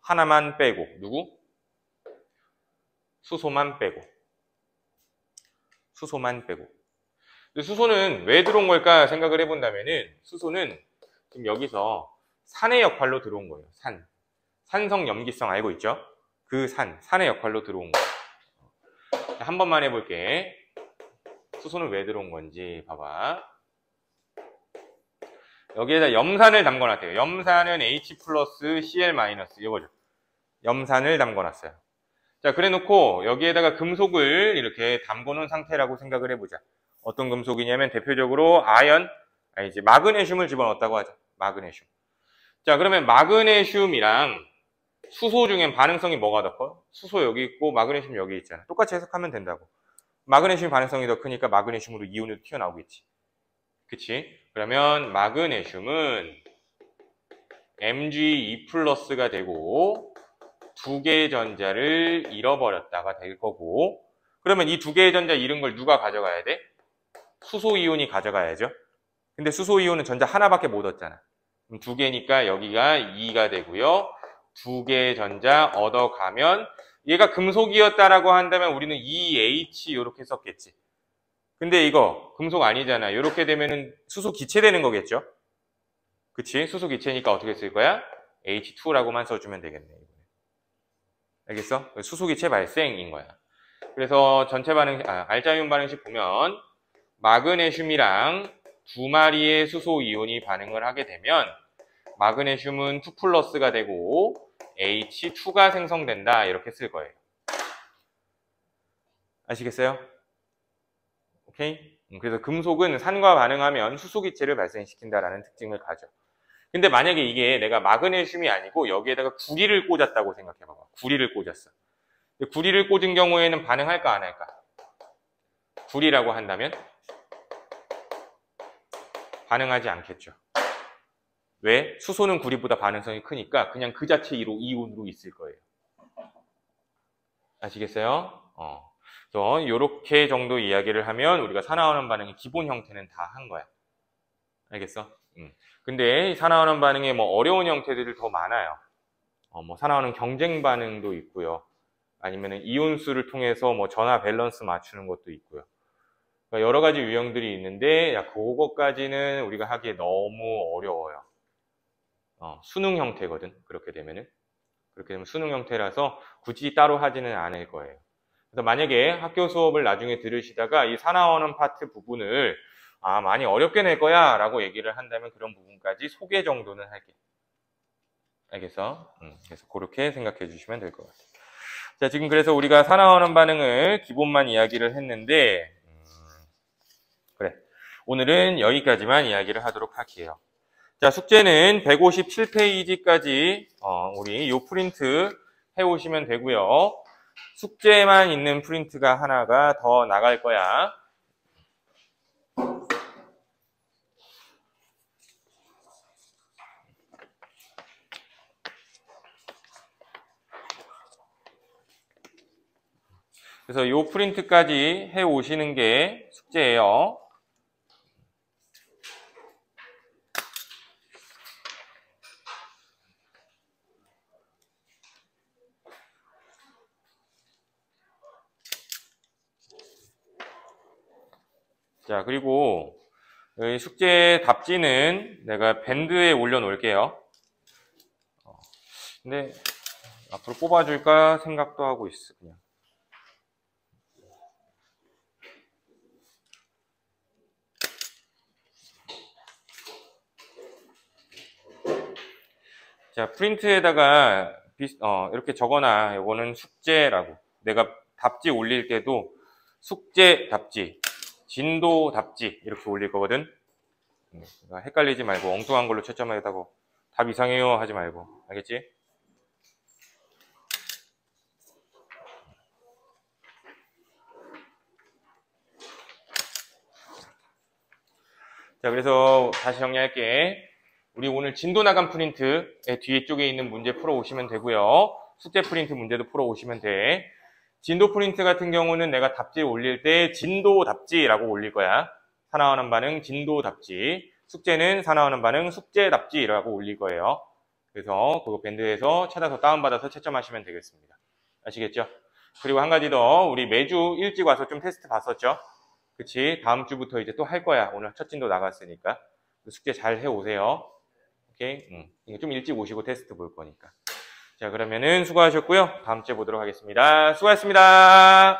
하나만 빼고. 누구? 수소만 빼고. 수소만 빼고. 수소는 왜 들어온 걸까 생각을 해본다면은, 수소는 지금 여기서 산의 역할로 들어온 거예요. 산성 염기성 알고 있죠? 그 산의 역할로 들어온 거예요. 자, 한 번만 해볼게. 수소는 왜 들어온 건지 봐봐. 여기에다 염산을 담궈놨대요. 염산은 H 플러스 Cl 마이너스 이거죠. 염산을 담궈놨어요. 자, 그래 놓고 여기에다가 금속을 이렇게 담궈놓은 상태라고 생각을 해보자. 어떤 금속이냐면 대표적으로 마그네슘을 집어넣었다고 하죠. 마그네슘. 자, 그러면 마그네슘이랑 수소 중엔 반응성이 뭐가 더 커? 수소 여기 있고 마그네슘 여기 있잖아. 똑같이 해석하면 된다고. 마그네슘 반응성이 더 크니까 마그네슘으로 이온이 튀어나오겠지. 그치? 그러면 마그네슘은 Mg2+가 되고 두 개의 전자를 잃어버렸다가 될 거고, 그러면 이 두 개의 전자 잃은 걸 누가 가져가야 돼? 수소 이온이 가져가야죠. 근데 수소 이온은 전자 하나밖에 못 얻잖아. 그럼 두 개니까 여기가 2가 되고요. 두 개의 전자 얻어가면 얘가 금속이었다라고 한다면 우리는 2H 이렇게 썼겠지. 근데 이거 금속 아니잖아. 이렇게 되면은 수소 기체되는 거겠죠. 그치? 수소 기체니까 어떻게 쓸 거야? H2라고만 써주면 되겠네. 알겠어? 수소 기체 발생인 거야. 그래서 전체 알자이온 반응식 보면 마그네슘이랑 두 마리의 수소 이온이 반응을 하게 되면 마그네슘은 2+가 되고 H2가 생성된다 이렇게 쓸 거예요. 아시겠어요? 오케이? 그래서 금속은 산과 반응하면 수소 기체를 발생시킨다라는 특징을 가져. 근데 만약에 이게 내가 마그네슘이 아니고 여기에다가 구리를 꽂았다고 생각해봐봐. 구리를 꽂았어. 구리를 꽂은 경우에는 반응할까 안 할까? 구리라고 한다면 반응하지 않겠죠. 왜? 수소는 구리보다 반응성이 크니까 그냥 그 자체 이온으로 있을 거예요. 아시겠어요? 그래서 이렇게 정도 이야기를 하면 우리가 산화환원 반응의 기본 형태는 다 한 거야. 알겠어? 근데 산화환원 반응에 뭐 어려운 형태들이 더 많아요. 산화환원 경쟁 반응도 있고요. 아니면은 이온수를 통해서 뭐 전하 밸런스 맞추는 것도 있고요. 그러니까 여러 가지 유형들이 있는데 그것까지는 우리가 하기에 너무 어려워요. 수능 형태거든. 그렇게 되면 수능 형태라서 굳이 따로 하지는 않을 거예요. 그래서 만약에 학교 수업을 나중에 들으시다가 이 산화환원 파트 부분을 많이 어렵게 낼 거야 라고 얘기를 한다면 그런 부분까지 소개 정도는 할게. 알겠어? 그래서 그렇게 생각해 주시면 될 것 같아요. 자, 지금 그래서 우리가 산화환원 반응을 기본만 이야기를 했는데 그래. 오늘은 여기까지만 이야기를 하도록 할게요. 자, 숙제는 157페이지까지 우리 요 프린트 해오시면 되고요. 숙제만 있는 프린트가 하나가 더 나갈 거야. 그래서 요 프린트까지 해오시는 게 숙제예요. 자, 그리고 이 숙제 답지는 내가 밴드에 올려놓을게요. 근데 앞으로 뽑아줄까 생각도 하고 있어, 그냥. 자, 프린트에다가 이렇게 적어놔. 이거는 숙제라고. 내가 답지 올릴 때도 숙제 답지, 진도 답지 이렇게 올릴 거거든. 그러니까 헷갈리지 말고 엉뚱한 걸로 채점하겠다고 답 이상해요 하지 말고. 알겠지? 자, 그래서 다시 정리할게. 우리 오늘 진도 나간 프린트의 뒤쪽에 있는 문제 풀어오시면 되고요. 숙제 프린트 문제도 풀어오시면 돼. 진도 프린트 같은 경우는 내가 답지 올릴 때 진도 답지라고 올릴 거야. 사나워하는 반응 진도 답지. 숙제는 사나워하는 반응 숙제 답지라고 올릴 거예요. 그래서 그거 밴드에서 찾아서 다운받아서 채점하시면 되겠습니다. 아시겠죠? 그리고 한 가지 더, 우리 매주 일찍 와서 좀 테스트 봤었죠? 그치? 다음 주부터 이제 또 할 거야. 오늘 첫 진도 나갔으니까. 숙제 잘 해오세요. 오케이? 이거 좀 일찍 오시고 테스트 볼 거니까. 자, 그러면은 수고하셨고요. 다음 주에 보도록 하겠습니다. 수고하셨습니다.